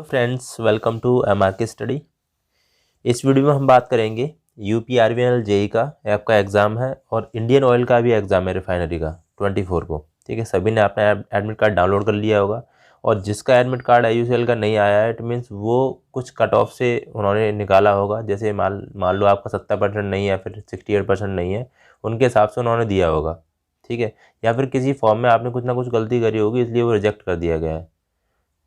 Friends, welcome to MRK study. इस video में हम बात करेंगे UPRVNL जेई का आपका एग्ज़ाम है और इंडियन ऑयल का भी एग्ज़ाम है रिफाइनरी का 24 को। ठीक है, सभी ने अपना एडमिट कार्ड डाउनलोड कर लिया होगा और जिसका एडमिट कार्ड IUCL का नहीं आया है, इट मीन्स वो कुछ कट ऑफ से उन्होंने निकाला होगा। जैसे मान लो आपका 70% नहीं है, फिर 68% नहीं है, उनके हिसाब से उन्होंने दिया होगा। ठीक है, या फिर किसी फॉर्म में आपने कुछ ना कुछ गलती करी होगी, इसलिए वो रिजेक्ट कर दिया गया है।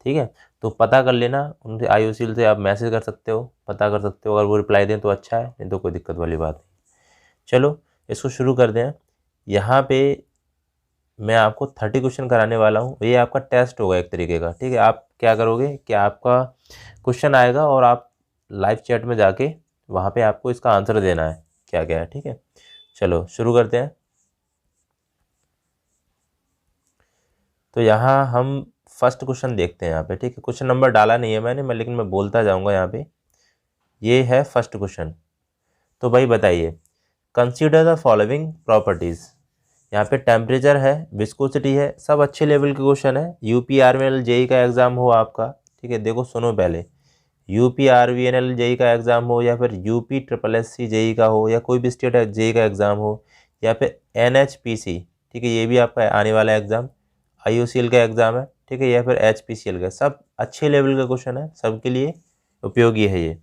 ठीक है, तो पता कर लेना, उनसे IUCL से आप मैसेज कर सकते हो, पता कर सकते हो। अगर वो रिप्लाई दें तो अच्छा है, नहीं तो कोई दिक्कत वाली बात नहीं। चलो इसको शुरू कर दें। यहाँ पे मैं आपको 30 क्वेश्चन कराने वाला हूँ। ये आपका टेस्ट होगा एक तरीके का। ठीक है, आप क्या करोगे कि आपका क्वेश्चन आएगा और आप लाइव चैट में जाके वहाँ पे आपको इसका आंसर देना है क्या क्या है। ठीक है, चलो शुरू करते हैं। तो यहाँ हम फर्स्ट क्वेश्चन देखते हैं यहाँ पे। ठीक है, क्वेश्चन नंबर डाला नहीं है मैंने, लेकिन मैं बोलता जाऊँगा यहाँ पे। ये है फर्स्ट क्वेश्चन। तो भाई बताइए, कंसीडर द फॉलोइंग प्रॉपर्टीज़। यहाँ पे टेम्परेचर है, विस्कोसिटी है, सब अच्छे लेवल के क्वेश्चन है। UPRVNL जेई का एग्ज़ाम हो आपका। ठीक है, देखो सुनो पहले, UPRVNL जेई का एग्ज़ाम हो या फिर UPSSC जेई का हो या कोई भी स्टेट जेई का एग्ज़ाम हो या फिर NHPC। ठीक है, ये भी आपका आने वाला एग्ज़ाम IUCL का एग्ज़ाम है। ठीक है, या फिर HPCL का, सब अच्छे लेवल का क्वेश्चन है, सबके लिए उपयोगी है ये।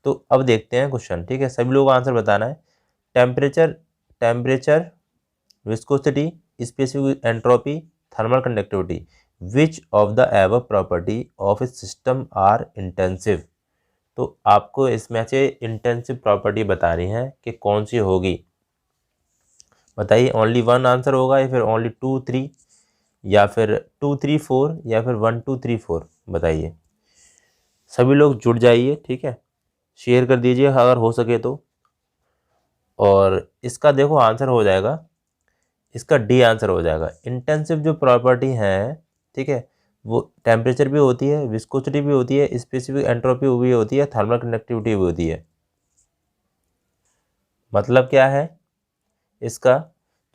तो अब देखते हैं क्वेश्चन। ठीक है, सभी लोगों को आंसर बताना है। Temperature, viscosity, specific entropy, thermal conductivity, which of the above property of a system are intensive. तो आपको इसमें से इंटेंसिव प्रॉपर्टी बतानी है कि कौन सी होगी। बताइए, ओनली वन आंसर होगा या फिर ओनली 2 3 या फिर 2 3 4 या फिर 1 2 3 4? बताइए, सभी लोग जुड़ जाइए। ठीक है, शेयर कर दीजिए अगर हो सके तो। और इसका देखो आंसर हो जाएगा, इसका डी आंसर हो जाएगा। इंटेंसिव जो प्रॉपर्टी है, ठीक है, वो टेम्परेचर भी होती है, विस्कोसिटी भी होती है, स्पेसिफिक एंट्रोपी भी होती है, थर्मल कंडक्टिविटी भी होती है। मतलब क्या है इसका,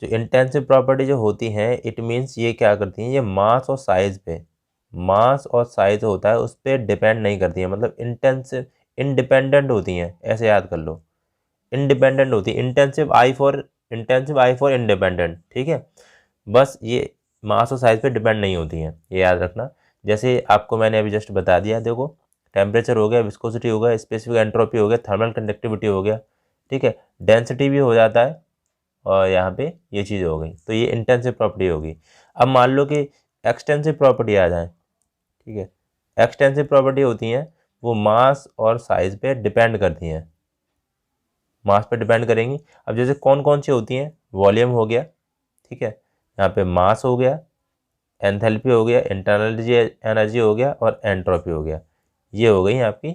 जो इंटेंसिव प्रॉपर्टी जो होती है, इट मीन्स ये क्या करती हैं, ये मास और साइज पे, मास और साइज होता है उस पर डिपेंड नहीं करती है। मतलब इंटेंसिव इंडिपेंडेंट होती हैं, ऐसे याद कर लो। इंडिपेंडेंट होती है, इंटेंसिव आई फॉर इंडिपेंडेंट। ठीक है, बस ये मास और साइज पे डिपेंड नहीं होती हैं, ये याद रखना। जैसे आपको मैंने अभी जस्ट बता दिया, देखो टेम्परेचर हो गया, विस्कोसिटी हो गया, स्पेसिफिक एंट्रोपी हो गया, थर्मल कंडक्टिविटी हो गया। ठीक है, डेंसिटी भी हो जाता है और यहाँ पे ये चीज़ हो गई, तो ये इंटेंसिव प्रॉपर्टी होगी। अब मान लो कि एक्सटेंसिव प्रॉपर्टी आ जाए। ठीक है, एक्सटेंसिव प्रॉपर्टी होती हैं, वो मास और साइज पे डिपेंड करती हैं, मास पे डिपेंड करेंगी। अब जैसे कौन कौन सी होती हैं, वॉल्यूम हो गया, ठीक है, यहाँ पे मास हो गया, एंथैल्पी हो गया, इंटरनल एनर्जी हो गया और एंट्रोपी हो गया। ये हो गई आपकी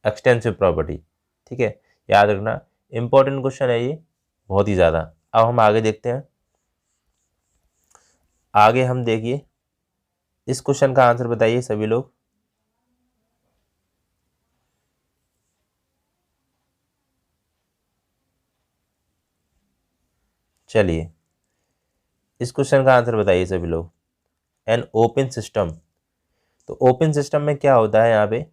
एक्सटेंसिव प्रॉपर्टी। ठीक है, याद रखना, इंपॉर्टेंट क्वेश्चन है ये, बहुत ही ज़्यादा। अब हम आगे देखते हैं। आगे हम देखिए, इस क्वेश्चन का आंसर बताइए सभी लोग। चलिए, इस क्वेश्चन का आंसर बताइए सभी लोग। An open system. तो ओपन सिस्टम में क्या होता है, यहाँ पे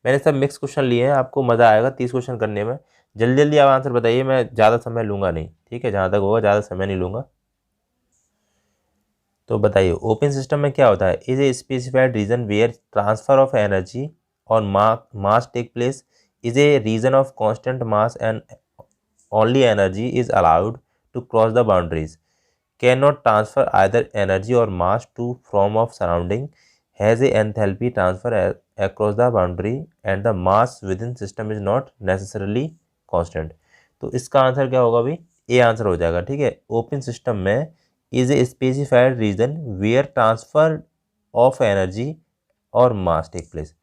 मैंने सब मिक्स क्वेश्चन लिए हैं, आपको मज़ा आएगा 30 क्वेश्चन करने में। जल्दी जल्दी आप आंसर बताइए, मैं ज़्यादा समय लूँगा नहीं। ठीक है, जहाँ तक होगा ज़्यादा समय नहीं लूँगा। तो बताइए, ओपन सिस्टम में क्या होता है, is a specified region where transfer of energy और mass take place, is a region of constant mass and only energy is allowed to cross the boundaries, cannot transfer either energy or mass to from of surrounding, has a enthalpy transfer across the boundary and the mass within system is not necessarily constant। तो इसका answer क्या होगा भाई, A answer हो जाएगा। ठीक है, open system में is a specified region where transfer of energy और मास टेक प्लेस।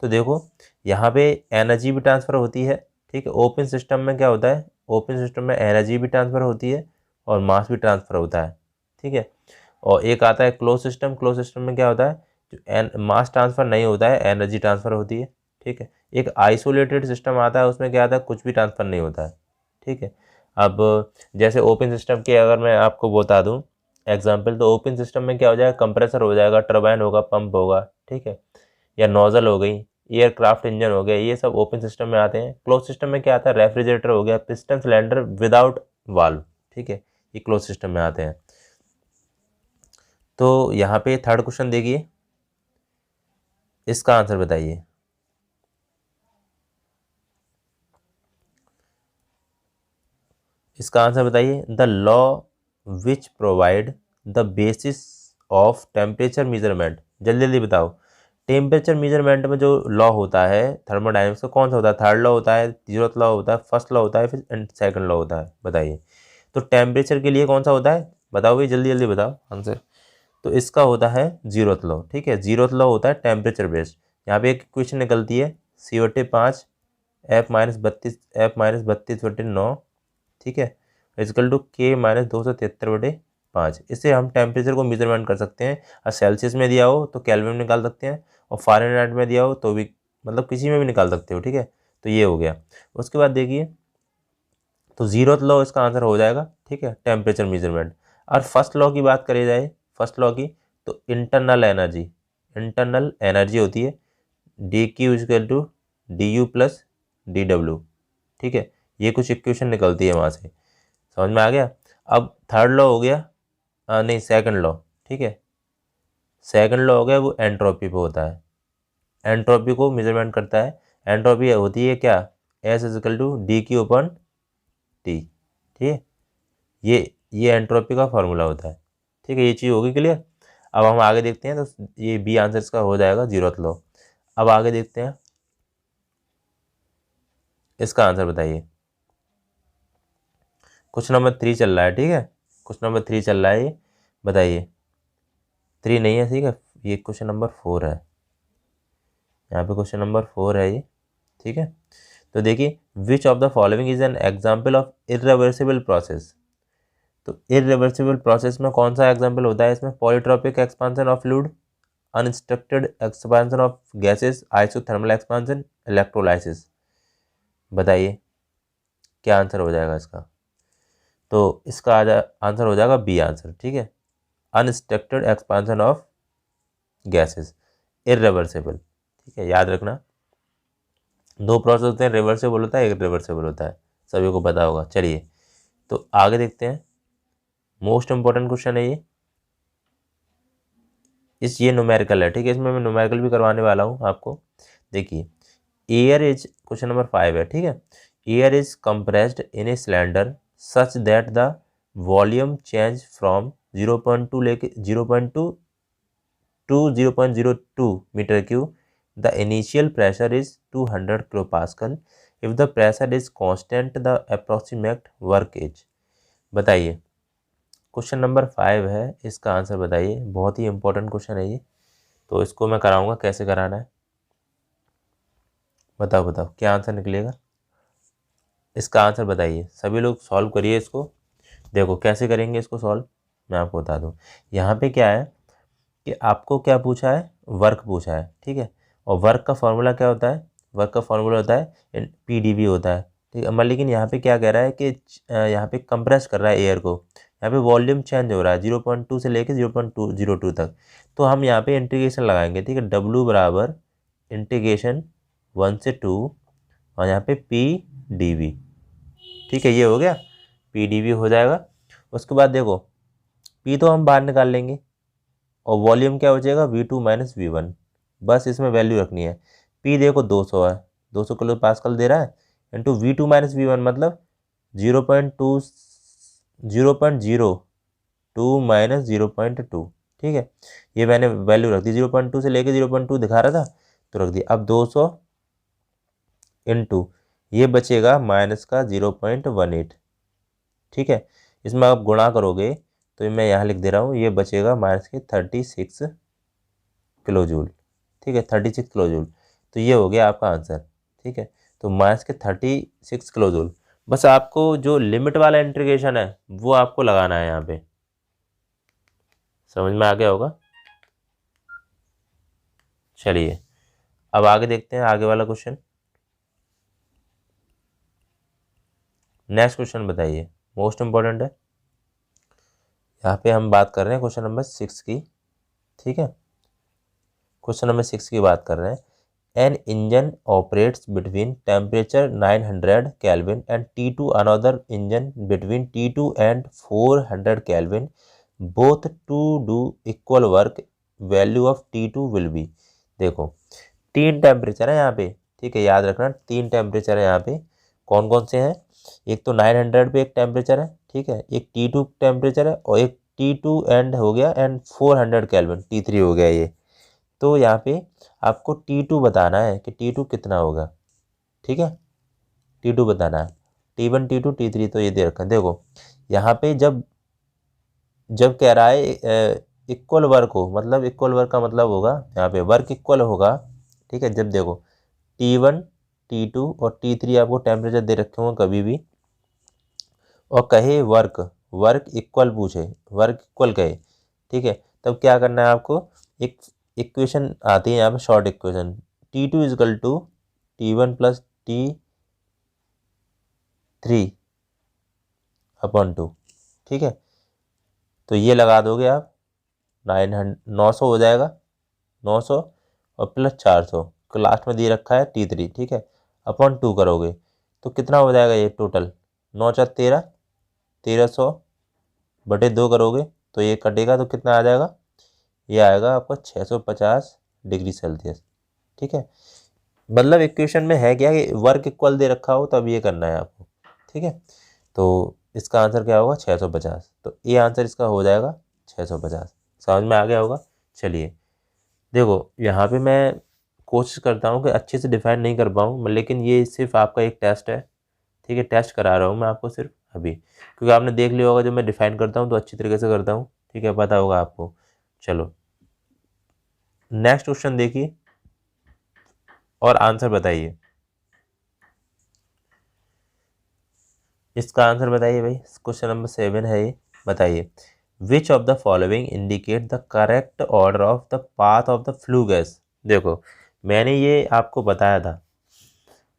तो देखो यहाँ पे एनर्जी भी ट्रांसफ़र होती है। ठीक है, ओपन सिस्टम में क्या होता है, ओपन सिस्टम में एनर्जी भी ट्रांसफ़र होती है और मास भी ट्रांसफ़र होता है। ठीक है, और एक आता है क्लोज सिस्टम। क्लोज सिस्टम में क्या होता है, जो मास ट्रांसफ़र नहीं होता है, एनर्जी ट्रांसफ़र होती है। ठीक है, एक आइसोलेटेड सिस्टम आता है, उसमें क्या आता है, कुछ भी ट्रांसफ़र नहीं होता है। ठीक है, अब जैसे ओपन सिस्टम के अगर मैं आपको बता दूं एग्जांपल, तो ओपन सिस्टम में क्या हो जाएगा, कंप्रेसर हो जाएगा, टरबाइन होगा, पंप होगा। ठीक है, या नोजल हो गई, एयरक्राफ्ट इंजन हो गया, ये सब ओपन सिस्टम में आते हैं। क्लोज सिस्टम में क्या आता है, रेफ्रिजरेटर हो गया, पिस्टन सिलेंडर विदाउट वाल्व, ठीक है, ये क्लोज सिस्टम में आते हैं। तो यहाँ पे थर्ड क्वेश्चन देखिए, इसका आंसर बताइए। इसका आंसर बताइए, the law which provide the basis of temperature measurement. जल्दी जल्दी बताओ, टेम्परेचर मेजरमेंट में जो लॉ होता है थर्मोडायनेमिक्स का, कौन सा होता है? थर्ड लॉ होता है, जीरोथ लॉ होता है, फर्स्ट लॉ होता है, फिर सेकंड लॉ होता है, बताइए। तो टेम्परेचर के लिए कौन सा होता है, बताओ भाई, जल्दी जल्दी बताओ आंसर। तो इसका होता है जीरोथ लॉ, ठीक है, जीरोथ लॉ होता है टेम्परेचर बेस्ड। यहाँ पे एक क्वेश्चन निकलती है, CO5 F-32/9, ठीक है, इजकल टू K-273/5। इससे हम टेम्परेचर को मेजरमेंट कर सकते हैं। और सेल्सियस में दिया हो तो केल्विन में निकाल सकते हैं, और फ़ारेनहाइट में दिया हो तो भी, मतलब किसी में भी निकाल सकते हो, ठीक है। तो ये हो गया। उसके बाद देखिए, तो जीरोथ लॉ इसका आंसर हो जाएगा, ठीक है, टेम्परेचर मेजरमेंट। और फर्स्ट लॉ की बात करी जाए, फर्स्ट लॉ की, तो इंटरनल एनर्जी होती है DQ = DU+DW, ठीक है। ये कुछ इक्वेशन निकलती है वहाँ से, समझ में आ गया। अब थर्ड लॉ हो गया, नहीं सेकंड लॉ, ठीक है, सेकंड लॉ हो गया, वो एंट्रोपी पे होता है, एंट्रोपी को मेजरमेंट करता है। एंट्रोपी होती है क्या, S = DQ/T, ठीक है, ये एंट्रोपी का फॉर्मूला होता है, ठीक है। ये चीज़ होगी क्लियर। अब हम आगे देखते हैं, तो ये बी आंसर इसका हो जाएगा, जीरोथ लॉ। अब आगे देखते हैं, इसका आंसर बताइए। क्वेश्चन नंबर 3 चल रहा है, ठीक है, क्वेश्चन नंबर 3 चल रहा है, ये बताइए। 3 नहीं है, ठीक है, ये क्वेश्चन नंबर 4 है, यहाँ पे क्वेश्चन नंबर 4 है ये, ठीक है। तो देखिए, विच of the following is an example of irreversible process. तो इरिवर्सिबल प्रोसेस में कौन सा एग्जाम्पल होता है इसमें, polytropic expansion of fluid, unstructured expansion of gases, isothermal expansion, electrolysis. बताइए क्या आंसर हो जाएगा इसका। तो इसका आंसर हो जाएगा बी आंसर, ठीक है, unstructured expansion of gases, irreversible, ठीक है, याद रखना। दो प्रोसेस होते हैं, रिवर्सिबल होता है, इरिवर्सिबल होता है, सभी को पता होगा। चलिए, तो आगे देखते हैं, मोस्ट इंपॉर्टेंट क्वेश्चन है ये न्यूमेरिकल है, ठीक है, इसमें मैं न्यूमेरिकल भी करवाने वाला हूँ आपको। देखिए, एयर इज, क्वेश्चन नंबर 5 है, ठीक है, air is compressed in a cylinder such that the volume change from 0.2 लेके 0.2 to 0.02 metre cube. The initial pressure is 200 kPa। If the pressure is constant the approximate work is. बताइए, question number 5 है, इसका answer बताइए। बहुत ही important question है ये, तो इसको मैं कराऊंगा, कैसे कराना है बताओ, बताओ क्या आंसर निकलेगा। इसका आंसर बताइए, सभी लोग सॉल्व करिए इसको। देखो कैसे करेंगे इसको सॉल्व, मैं आपको बता दूं। यहाँ पे क्या है कि आपको क्या पूछा है, वर्क पूछा है, ठीक है, और वर्क का फॉर्मूला क्या होता है, वर्क का फॉर्मूला होता है PdV होता है, ठीक है। लेकिन यहाँ पे क्या कह रहा है कि यहाँ पे कंप्रेस कर रहा है एयर को, यहाँ पे वॉल्यूम चेंज हो रहा है 0.2 से लेके 0.202 तक। तो हम यहाँ पे इंटीग्रेशन लगाएंगे, ठीक है, W = इंटीग्रेशन 1 से 2, और यहाँ पे PdV, ठीक है, ये हो गया, PdV हो जाएगा। उसके बाद देखो, P तो हम बाहर निकाल लेंगे, और वॉल्यूम क्या बचेगा, V2 - V1, बस इसमें वैल्यू रखनी है। P देखो 200 है, 200 किलो पास्कल दे रहा है, इंटू V2 - V1 मतलब 0.2 0.02 - 0.2, ठीक है। ये मैंने वैल्यू रख दी, 0.2 से लेके 0.2 दिखा रहा था, तो रख दिया। अब 200 इंटू ये बचेगा माइनस का 0.18, ठीक है। इसमें आप गुणा करोगे तो मैं यहाँ लिख दे रहा हूँ, ये बचेगा माइनस के 36 किलो जूल, ठीक है, 36 किलो जूल। तो ये हो गया आपका आंसर, ठीक है। तो माइनस के 36 किलो जूल। बस आपको जो लिमिट वाला इंटीग्रेशन है वो आपको लगाना है यहाँ पे, समझ में आ गया होगा। चलिए, अब आगे देखते हैं, आगे वाला क्वेश्चन। नेक्स्ट क्वेश्चन बताइए, मोस्ट इंपॉर्टेंट है। यहाँ पे हम बात कर रहे हैं क्वेश्चन नंबर 6 की, ठीक है। क्वेश्चन नंबर 6 की बात कर रहे हैं। An engine operates between temperature 900 kelvin and T2 another engine between T2 and 400 kelvin both to do equal work, value of T2 will be. देखो 3 टेम्परेचर है यहाँ पे, ठीक है, याद रखना 3 टेम्परेचर है यहाँ पे। कौन कौन से हैं? एक तो 900 पे एक टेम्परेचर है, ठीक है, एक T2 टेम्परेचर है, और एक T2 एंड हो गया एंड 400 केल्विन T3 हो गया ये। तो यहाँ पे आपको T2 बताना है कि T2 कितना होगा, ठीक है, T2 बताना है। T1 T2 T3 तो ये दे रखा है। देखो यहाँ पे जब जब कह रहा है इक्वल वर्क हो, मतलब इक्वल वर्क का मतलब होगा यहाँ पे वर्क इक्वल होगा, ठीक है। जब देखो T1 T2 और T3 आपको टेम्परेचर दे रखे होंगे कभी भी, और कहे वर्क वर्क इक्वल पूछे, वर्क इक्वल कहे, ठीक है, तब क्या करना है आपको? एक इक्वेशन आती है यहाँ पे, short equation, T2 equal to T1 plus T3 upon 2, ठीक है। तो ये लगा दोगे आप, 900 हो जाएगा, 900 और प्लस 400, तो लास्ट में दे रखा है T3, ठीक है, अपॉन 2 करोगे तो कितना हो जाएगा ये टोटल? 9×4 = 1300 बटे 2 करोगे तो ये कटेगा, तो कितना आ जाएगा? ये आएगा आपका 650 डिग्री सेल्सियस, ठीक है। मतलब इक्वेशन में है क्या कि वर्क इक्वल दे रखा हो तब ये करना है आपको, ठीक है। तो इसका आंसर क्या होगा? 650। तो ये आंसर इसका हो जाएगा 650। समझ में आ गया होगा। चलिए देखो यहाँ पे मैं कोशिश करता हूँ कि अच्छे से डिफाइन नहीं कर पाऊँ, लेकिन ये सिर्फ आपका एक टेस्ट है, ठीक है, टेस्ट करा रहा हूँ मैं आपको सिर्फ अभी, क्योंकि आपने देख लिया होगा जब मैं डिफाइन करता हूँ तो अच्छी तरीके से करता हूँ, ठीक है, पता होगा आपको। चलो नेक्स्ट क्वेश्चन देखिए और आंसर बताइए। इसका आंसर बताइए भाई, क्वेश्चन नंबर 7 है ये। बताइए which of the following indicate the correct order of the path of the flue gas. देखो मैंने ये आपको बताया था,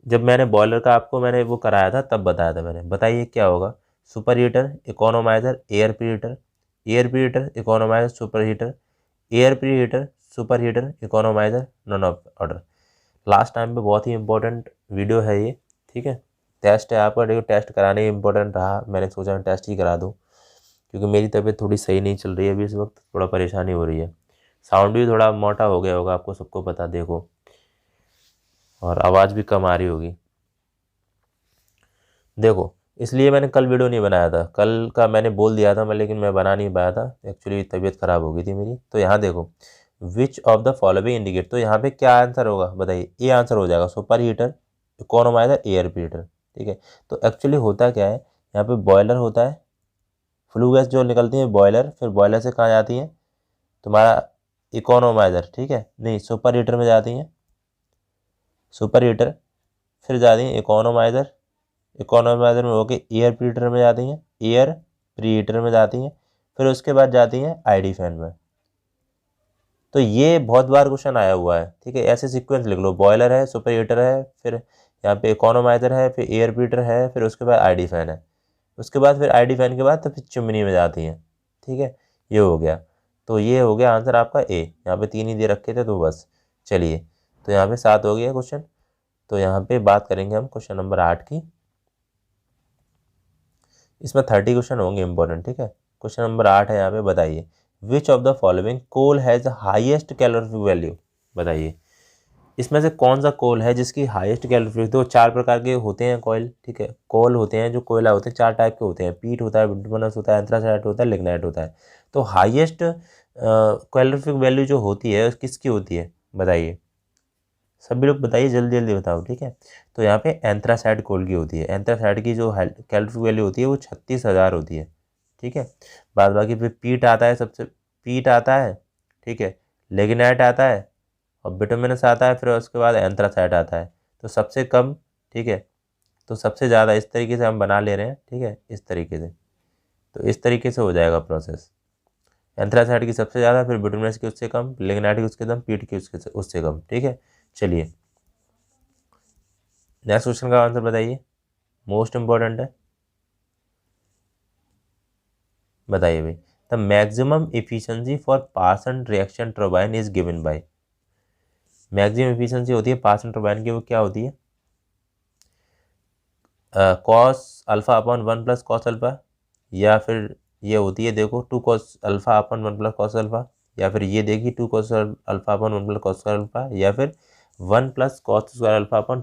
जब मैंने बॉयलर का आपको मैंने वो कराया था तब बताया था मैंने। बताइए क्या होगा? Super heater, economiser, air preheater, air preheater, economiser, super heater, air preheater, super heater, economiser, none of order. Last time पे बहुत ही इंपॉर्टेंट वीडियो है ये, ठीक है, टेस्ट है आपका। देखो टेस्ट कराने ही इंपॉर्टेंट रहा, मैंने सोचा मैं टेस्ट ही करा दूँ, क्योंकि मेरी तबीयत थोड़ी सही नहीं चल रही है अभी इस वक्त, थोड़ा परेशानी हो रही है। साउंड भी थोड़ा मोटा हो गया होगा, आपको सबको पता, देखो, और आवाज़ भी कम आ रही होगी। देखो इसलिए मैंने कल वीडियो नहीं बनाया था, कल का मैंने बोल दिया था मैं, लेकिन मैं बना नहीं पाया था, एक्चुअली तबीयत ख़राब हो गई थी मेरी। तो यहाँ देखो विच ऑफ द फॉलोइंग इंडिकेट, तो यहाँ पे क्या आंसर होगा बताइए? ए आंसर हो जाएगा, super heater, economiser, air preheater, ठीक है। तो एक्चुअली होता क्या है, यहाँ पे बॉयलर होता है, फ्लू गैस जो निकलती है बॉयलर, फिर बॉयलर से कहाँ जाती है? तुम्हारा इकोनोमाइजर, ठीक है, नहीं सुपर हीटर में जाती हैं, सुपर हीटर, फिर जाती हैं इकोनोमाइजर, इकोनोमाइजर में होके एयर प्रीहीटर में जाती हैं, एयर प्रीहीटर में जाती हैं, फिर उसके बाद जाती हैं आईडी फैन में। तो ये बहुत बार क्वेश्चन आया हुआ है, ठीक है, ऐसे सीक्वेंस लिख लो, बॉयलर है, सुपर हीटर है, फिर यहाँ पे इकोनोमाइजर है, फिर एयर प्रीहीटर है, फिर उसके बाद आईडी फैन है, उसके बाद फिर आईडी फैन के बाद तो फिर चिमनी में जाती हैं, ठीक है। ये हो गया, तो ये हो गया आंसर आपका ए। यहाँ पे 3 ही दे रखे थे तो बस। चलिए तो यहाँ पे 7 हो गया क्वेश्चन। तो यहाँ पे बात करेंगे हम क्वेश्चन नंबर 8 की। इसमें 30 क्वेश्चन होंगे इंपॉर्टेंट, ठीक है। क्वेश्चन नंबर 8 है यहाँ पे। बताइए which of the following coal has highest calorific value. बताइए इसमें से कौन सा कोल है जिसकी हाईएस्ट कैलोरीफिक। तो 4 प्रकार के होते हैं कोयल, ठीक है, कोल होते हैं, जो कोयला होते हैं 4 टाइप के होते हैं, पीट होता है, बिटुमिनस होता है, एंथ्रासाइट होता है, लिग्नाइट होता है। तो हाईएस्ट कैलोरीफिक वैल्यू जो होती है किसकी होती है बताइए? सभी लोग बताइए, जल्दी जल्दी बताओ, ठीक है। तो यहाँ पे एंथ्रासाइड कोल की होती है। एंथ्रासाइड की जो कैलोरीफिक वैल्यू होती है वो 36,000 होती है, ठीक है। बाद बाकी फिर पीट आता है, सबसे पीट आता है, ठीक है, लिग्नाइट आता है, और बिटुमिनस आता है, फिर उसके बाद एंथ्रासाइड आता है। तो सबसे कम, ठीक है, तो सबसे ज़्यादा, इस तरीके से हम बना ले रहे हैं, ठीक है, इस तरीके से। तो इस तरीके से हो जाएगा प्रोसेस, एंथ्रासाइड की सबसे ज़्यादा, फिर बिटुमिनस की उससे कम, लिग्नाइट की उसके कम, पीट की उससे कम, ठीक है। चलिए नेक्स्ट क्वेश्चन का आंसर बताइए, मोस्ट इंपॉर्टेंट है। बताइए भाई the maximum efficiency for Parsons reaction turbine is given by. Maximum efficiency होती है पार्सन टर्बाइन की, वो क्या होती है, cos alpha upon 1 plus cos alpha, या फिर ये होती है देखो 2 cos alpha upon 1 plus cos alpha, या फिर ये देखिए 2 cos alpha upon 1 plus cos alpha, या फिर 1 plus cos square alpha upon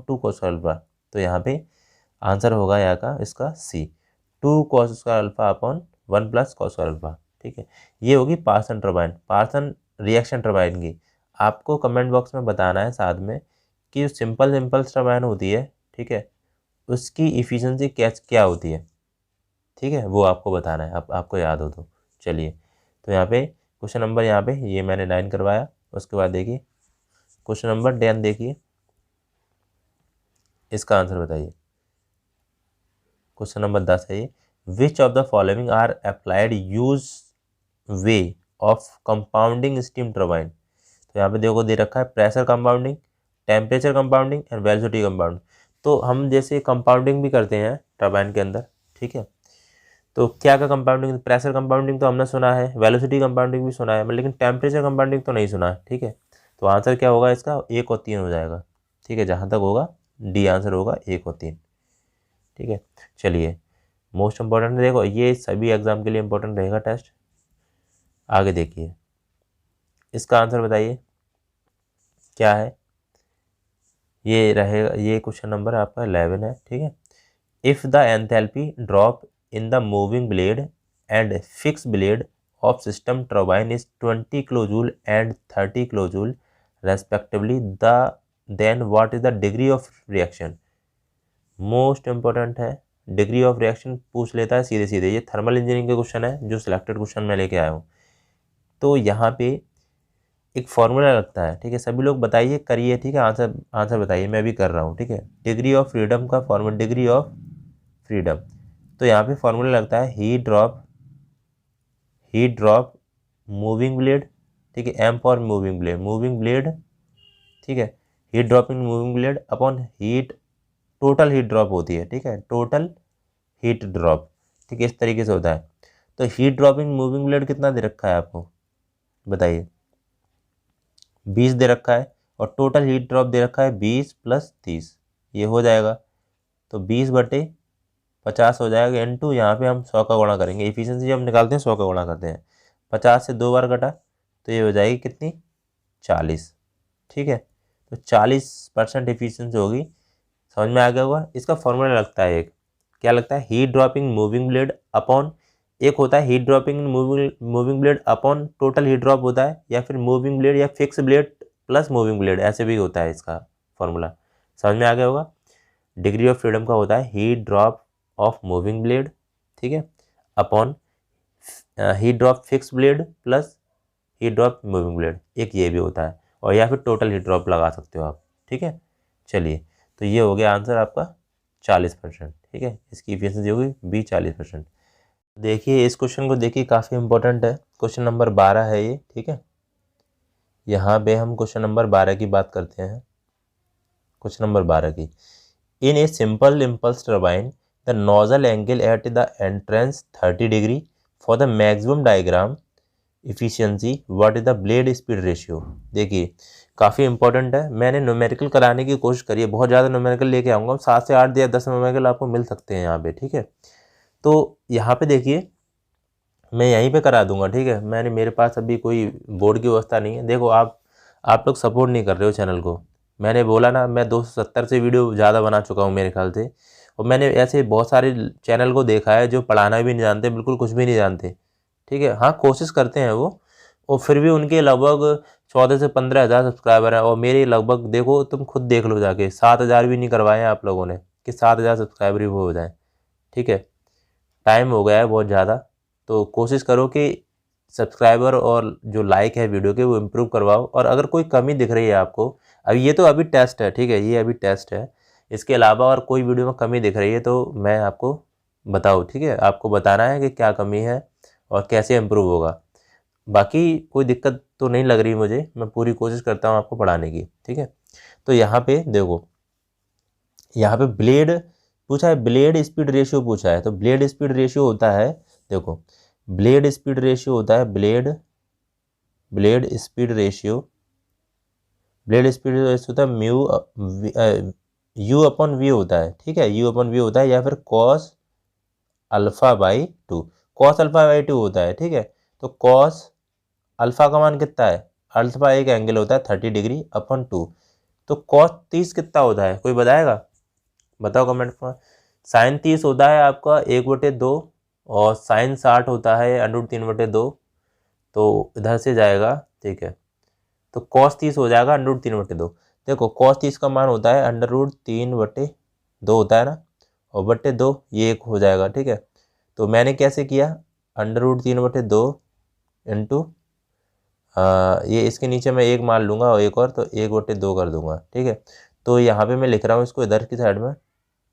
2 cos alpha. तो यहाँ पे आंसर होगा यहाँ का इसका C, 2 cos square alpha upon 1 plus cos square alpha. ठीक है, ये होगी Parsons turbine, Parsons reaction turbine की। आपको कमेंट बॉक्स में बताना है साथ में कि जो सिंपल इम्पल्स टर्बाइन होती है, ठीक है, उसकी इफिशिएंसी क्या होती है। ठीक है, वो आपको बताना है, आपको याद हो तो। चलिए, तो यहाँ पे क्वेश्चन नंबर यहाँ पे ये मैंने 9 करवाया। उसके बाद देखिए क्वेश्चन नंबर 10 देखिए, इसका आंसर बताइए। क्वेश्चन नंबर 10 है ये, which of the following are applied use way of compounding steam turbine. तो यहाँ पे देखो दे रखा है pressure compounding, temperature compounding and velocity compounding. तो हम जैसे कंपाउंडिंग भी करते हैं टर्बाइन के अंदर, ठीक है, तो क्या कंपाउंडिंग, प्रेशर कंपाउंडिंग तो हमने सुना है, वेलोसिटी कंपाउंडिंग भी सुना है, लेकिन टेम्परेचर कंपाउंडिंग तो नहीं सुना है। ठीक है, तो आंसर क्या होगा इसका, 1 और 3 हो जाएगा। ठीक है, जहाँ तक होगा डी आंसर होगा 1 और 3। ठीक है, चलिए मोस्ट इंपॉर्टेंट देखो, ये सभी एग्जाम के लिए इंपॉर्टेंट रहेगा टेस्ट। आगे देखिए, इसका आंसर बताइए क्या है। ये रहेगा, ये क्वेश्चन नंबर आपका 11 है। ठीक है, if the enthalpy drop in the moving blade and fixed blade of system turbine is 20 kilojoule and 30 kilojoule respectively, then what is the degree of reaction। Most important है, डिग्री ऑफ रिएक्शन पूछ लेता है सीधे सीधे। ये thermal engineering के question है जो सिलेक्टेड क्वेश्चन मैं लेके आया हूँ। तो यहाँ पे एक फॉर्मूला लगता है, ठीक है, सभी लोग बताइए, करिए, ठीक है, आंसर बताइए, मैं भी कर रहा हूँ। ठीक है, डिग्री ऑफ फ्रीडम का फॉर्मूला, डिग्री ऑफ फ्रीडम, तो यहाँ पे फॉर्मूला लगता है हीट ड्रॉप मूविंग ब्लेड, ठीक है, एम फॉर मूविंग ब्लेड, ठीक है, heat dropping moving blade upon heat, total heat drop होती है। ठीक है, टोटल हीट ड्रॉप, ठीक है, इस तरीके से होता है। तो हीट ड्रॉपिंग मूविंग ब्लेड कितना दे रखा है आपको, बताइए, 20 दे रखा है, और टोटल हीट ड्रॉप दे रखा है 20 + 30, ये हो जाएगा, तो 20/50 हो जाएगा, इनटू यहाँ पे हम 100 का गुणा करेंगे। एफिशिएंसी जब निकालते हैं 100 का गुणा करते हैं, 50 से 2 बार कटा तो ये हो जाएगी कितनी, 40। ठीक है, तो 40% एफिशिएंसी होगी। समझ में आ गया होगा। इसका फॉर्मूला लगता है एक, क्या लगता है, heat dropping moving blade upon, एक होता है heat dropping moving blade upon total heat drop होता है, या फिर मूविंग ब्लेड या fix blade plus moving blade, ऐसे भी होता है इसका फॉर्मूला। समझ में आ गया होगा। डिग्री ऑफ फ्रीडम का होता है heat drop of moving blade, ठीक है, upon heat drop fix blade plus heat drop moving blade, एक ये भी होता है, और या फिर टोटल हीट ड्रॉप लगा सकते हो आप। ठीक है, चलिए, तो ये हो गया आंसर आपका 40%। ठीक है, इसकी एफिशिएंसी होगी बी 40%। देखिए इस क्वेश्चन को देखिए, काफ़ी इंपॉर्टेंट है, क्वेश्चन नंबर 12 है ये। ठीक है, यहाँ पे हम क्वेश्चन नंबर 12 की बात करते हैं। क्वेश्चन नंबर 12 की, in a simple impulse turbine the nozzle angle at the entrance 30 degree for the maximum diagram efficiency what is the blade speed ratio. देखिए काफ़ी इंपॉर्टेंट है, मैंने न्यूमेरिकल कराने की कोशिश करी है, बहुत ज़्यादा न्यूमेरिकल लेके आऊँगा, 7 से 8 या 10 न्यूमेरिकल आपको मिल सकते हैं यहाँ पे। ठीक है, तो यहाँ पे देखिए मैं यहीं पे करा दूंगा। ठीक है, मेरे पास अभी कोई बोर्ड की व्यवस्था नहीं है। देखो आप लोग सपोर्ट नहीं कर रहे हो चैनल को, मैंने बोला ना, मैं 270 से वीडियो ज़्यादा बना चुका हूँ मेरे ख्याल से, और मैंने ऐसे बहुत सारे चैनल को देखा है जो पढ़ाना भी नहीं जानते, बिल्कुल कुछ भी नहीं जानते। ठीक है, हाँ कोशिश करते हैं वो, और फिर भी उनके लगभग 14 से 15 हज़ार सब्सक्राइबर हैं, और मेरे लगभग देखो, तुम खुद देख लो जाके, 7,000 भी नहीं करवाए हैं आप लोगों ने कि 7,000 सब्सक्राइबर ही वो हो जाए। ठीक है, टाइम हो गया है बहुत ज़्यादा, तो कोशिश करो कि सब्सक्राइबर और जो लाइक है वीडियो के वो इम्प्रूव करवाओ। और अगर कोई कमी दिख रही है आपको, अभी टेस्ट है, ठीक है, ये अभी टेस्ट है, इसके अलावा और कोई वीडियो में कमी दिख रही है तो मैं आपको बताओ। ठीक है, आपको बताना है कि क्या कमी है और कैसे इम्प्रूव होगा। बाकी कोई दिक्कत तो नहीं लग रही मुझे, मैं पूरी कोशिश करता हूँ आपको पढ़ाने की। ठीक है, तो यहाँ पे देखो, यहाँ पे ब्लेड पूछा है, ब्लेड स्पीड रेशियो पूछा है, तो ब्लेड स्पीड रेशियो होता है, देखो ब्लेड स्पीड रेशियो होता है, blade speed ratio blade speed ratio होता है म्यू यू अपॉन वी होता है, ठीक है, यू अपॉन वी होता है, या फिर cos alpha by two, cos alpha by two होता है, ठीक है। तो कॉस अल्फा का मान कितना है, अल्फा एक एंगल होता है 30 डिग्री अपॉन टू, तो कॉस 30 कितना होता है, कोई बताएगा, बताओ कमेंट में। साइन 30 होता है आपका 1/2, और साइन 60 होता है √3/2, तो इधर से जाएगा, ठीक है। तो कॉस 30 हो जाएगा √3/2। देखो कॉस 30 का मान होता है √3/2 होता है ना, और बट्टे 2 ये एक हो जाएगा, ठीक है। तो मैंने कैसे किया, √3/2 इंटू ये इसके नीचे मैं एक मान लूँगा और एक और, तो 1/2 कर दूंगा, ठीक है। तो यहाँ पे मैं लिख रहा हूँ इसको इधर की साइड में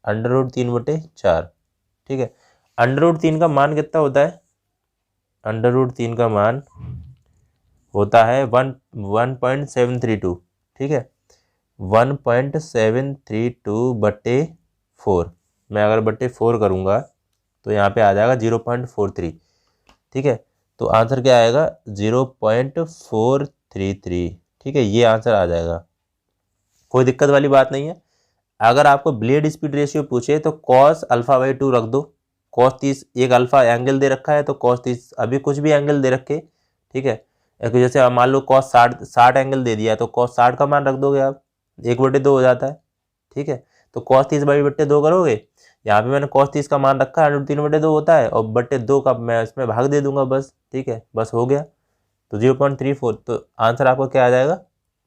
√3/4, ठीक है। √3 का मान कितना होता है, √3 का मान होता है 1.732, ठीक है, 1.732/4, मैं अगर बट्टे 4 करूँगा तो यहाँ पे आ जाएगा 0.43, ठीक है। तो आंसर क्या आएगा 0.433, ठीक है, ये आंसर आ जाएगा, कोई दिक्कत वाली बात नहीं है। अगर आपको ब्लेड स्पीड रेशियो पूछे तो कॉस अल्फा बाई टू रख दो, कॉस 30 एक अल्फा एंगल दे रखा है, तो कॉस 30 अभी कुछ भी एंगल दे रखे, ठीक है। एक जैसे आप मान लो कॉस 60 एंगल दे दिया, तो कॉस 60 का मान रख दोगे आप, 1/2 हो जाता है, ठीक है। तो कॉस 30 बटे 2 करोगे, यहाँ पे मैंने cos 30 का मान रखा है √3/2 होता है, और बटे 2 का मैं इसमें भाग दे दूंगा बस, ठीक है, बस हो गया। तो 0.34, तो आंसर आपको क्या आ जाएगा,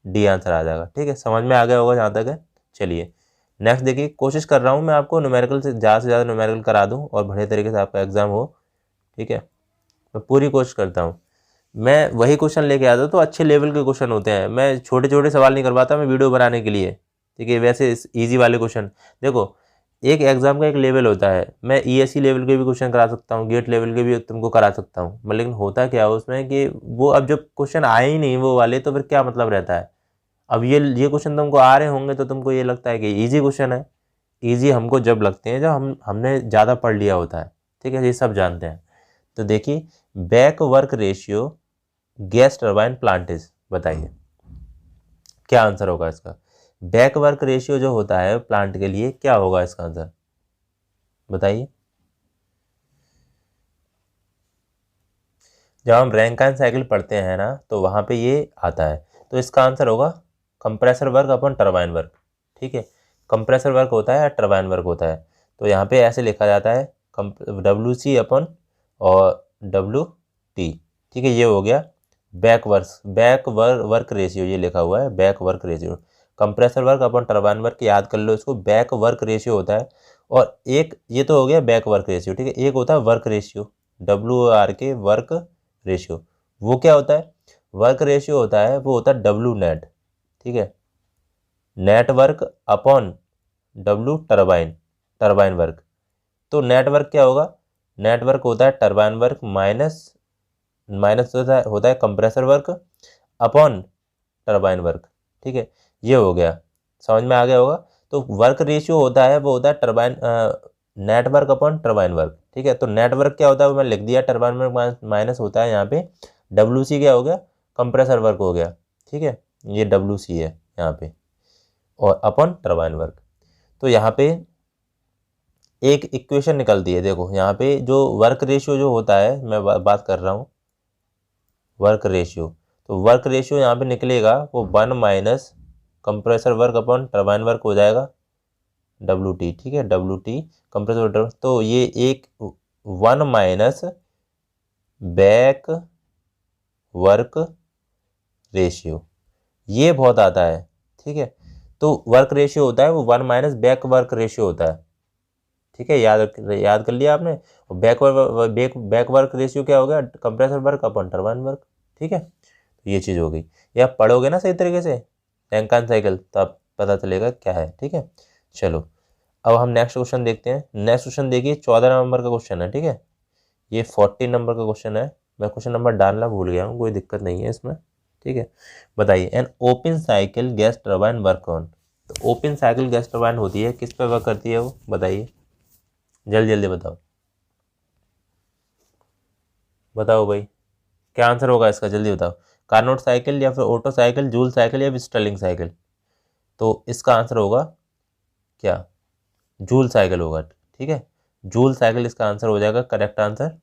डी आंसर आ जाएगा, ठीक है। समझ में आ गया होगा जहाँ तक है। चलिए नेक्स्ट देखिए, कोशिश कर रहा हूँ मैं आपको न्यूमेरिकल से ज़्यादा न्यूमेरिकल करा दूँ और बढ़िया तरीके से आपका एग्जाम हो, ठीक है, मैं पूरी कोशिश करता हूँ। मैं वही क्वेश्चन लेके आता हूँ, तो अच्छे लेवल के क्वेश्चन होते हैं, मैं छोटे छोटे सवाल नहीं करवाता मैं वीडियो बनाने के लिए, ठीक है। वैसे ईजी वाले क्वेश्चन देखो, एक एग्जाम का एक लेवल होता है, मैं ईएससी लेवल के भी क्वेश्चन करा सकता हूँ, गेट लेवल के भी तुमको करा सकता हूँ, लेकिन होता क्या है उसमें कि वो अब जब क्वेश्चन आए ही नहीं वो वाले, तो फिर क्या मतलब रहता है। अब ये क्वेश्चन तुमको आ रहे होंगे तो तुमको ये लगता है कि इजी क्वेश्चन है, इजी हमको जब लगते हैं जब हमने ज़्यादा पढ़ लिया होता है, ठीक है, ये सब जानते हैं। तो देखिए, back work ratio gas turbine plant is, बताइए क्या आंसर होगा इसका। बैक वर्क रेशियो जो होता है प्लांट के लिए, क्या होगा इसका आंसर, बताइए। जब हम रैंकाइन साइकिल पढ़ते हैं ना, तो वहाँ पे ये आता है, तो इसका आंसर होगा compressor work upon turbine work, ठीक है। कंप्रेसर वर्क होता है या टरबाइन वर्क होता है, तो यहाँ पे ऐसे लिखा जाता है WC अपॉन और WT, ठीक है, ये हो गया बैक वर्क रेशियो, ये लिखा हुआ है back work ratio. Compressor work upon turbine work याद कर लो इसको, बैक वर्क रेशियो होता है। और एक ये तो हो गया बैक वर्क रेशियो, ठीक है, एक होता है वर्क रेशियो, WR के वर्क रेशियो, वो क्या होता है, वर्क रेशियो होता है, वो होता है W नेट, ठीक है, network upon W turbine, turbine work. तो नेटवर्क क्या होगा, नेटवर्क होता है टरबाइन वर्क माइनस माइनस होता है compressor work upon turbine work, ठीक है, ये हो गया, समझ में आ गया होगा। तो वर्क रेशियो होता है वो होता है turbine network upon turbine work, ठीक है। तो नेटवर्क क्या होता है वो मैं लिख दिया, टरबाइन वर्क माइनस होता है यहाँ पे WC क्या हो गया, कंप्रेसर वर्क हो गया, ठीक है, ये WC है यहाँ पे, और अपॉन टरबाइन वर्क। तो यहाँ पे एक इक्वेशन निकलती है, देखो यहाँ पे जो वर्क रेशियो जो होता है, मैं बात कर रहा हूँ वर्क रेशियो, तो वर्क रेशियो यहाँ पे निकलेगा वो 1 minus compressor work upon turbine work हो जाएगा WT, ठीक है, WT कंप्रेसर वर्क, तो ये एक 1 माइनस बैक वर्क रेशियो, ये बहुत आता है, ठीक है। तो वर्क रेशियो होता है वो 1 माइनस बैक वर्क रेशियो होता है, ठीक है, याद कर लिया आपने। बैक वर्क रेशियो क्या हो गया, compressor work upon turbine work, ठीक है, तो ये चीज़ हो गई। ये आप पढ़ोगे ना सही तरीके से रैंकाइन साइकिल, तो आप पता चलेगा क्या है, ठीक है। चलो अब हम नेक्स्ट क्वेश्चन देखते हैं। नेक्स्ट क्वेश्चन देखिए 14 नंबर का क्वेश्चन है, ठीक है, ये 14 नंबर का क्वेश्चन है, मैं क्वेश्चन नंबर डालना भूल गया हूँ, कोई दिक्कत नहीं है इसमें, ठीक है। बताइए an open cycle gas turbine work on, तो ओपन साइकिल गैस टरबाइन होती है किस पे वर्क करती है वो, बताइए जल्दी जल्दी बताओ, बताओ भाई क्या आंसर होगा इसका, जल्दी बताओ। कार्नोट साइकिल या फिर ओटो साइकिल, जूल साइकिल या फिर स्टर्लिंग साइकिल? तो इसका आंसर होगा क्या? जूल साइकिल होगा। ठीक है, जूल साइकिल इसका आंसर हो जाएगा, करेक्ट आंसर।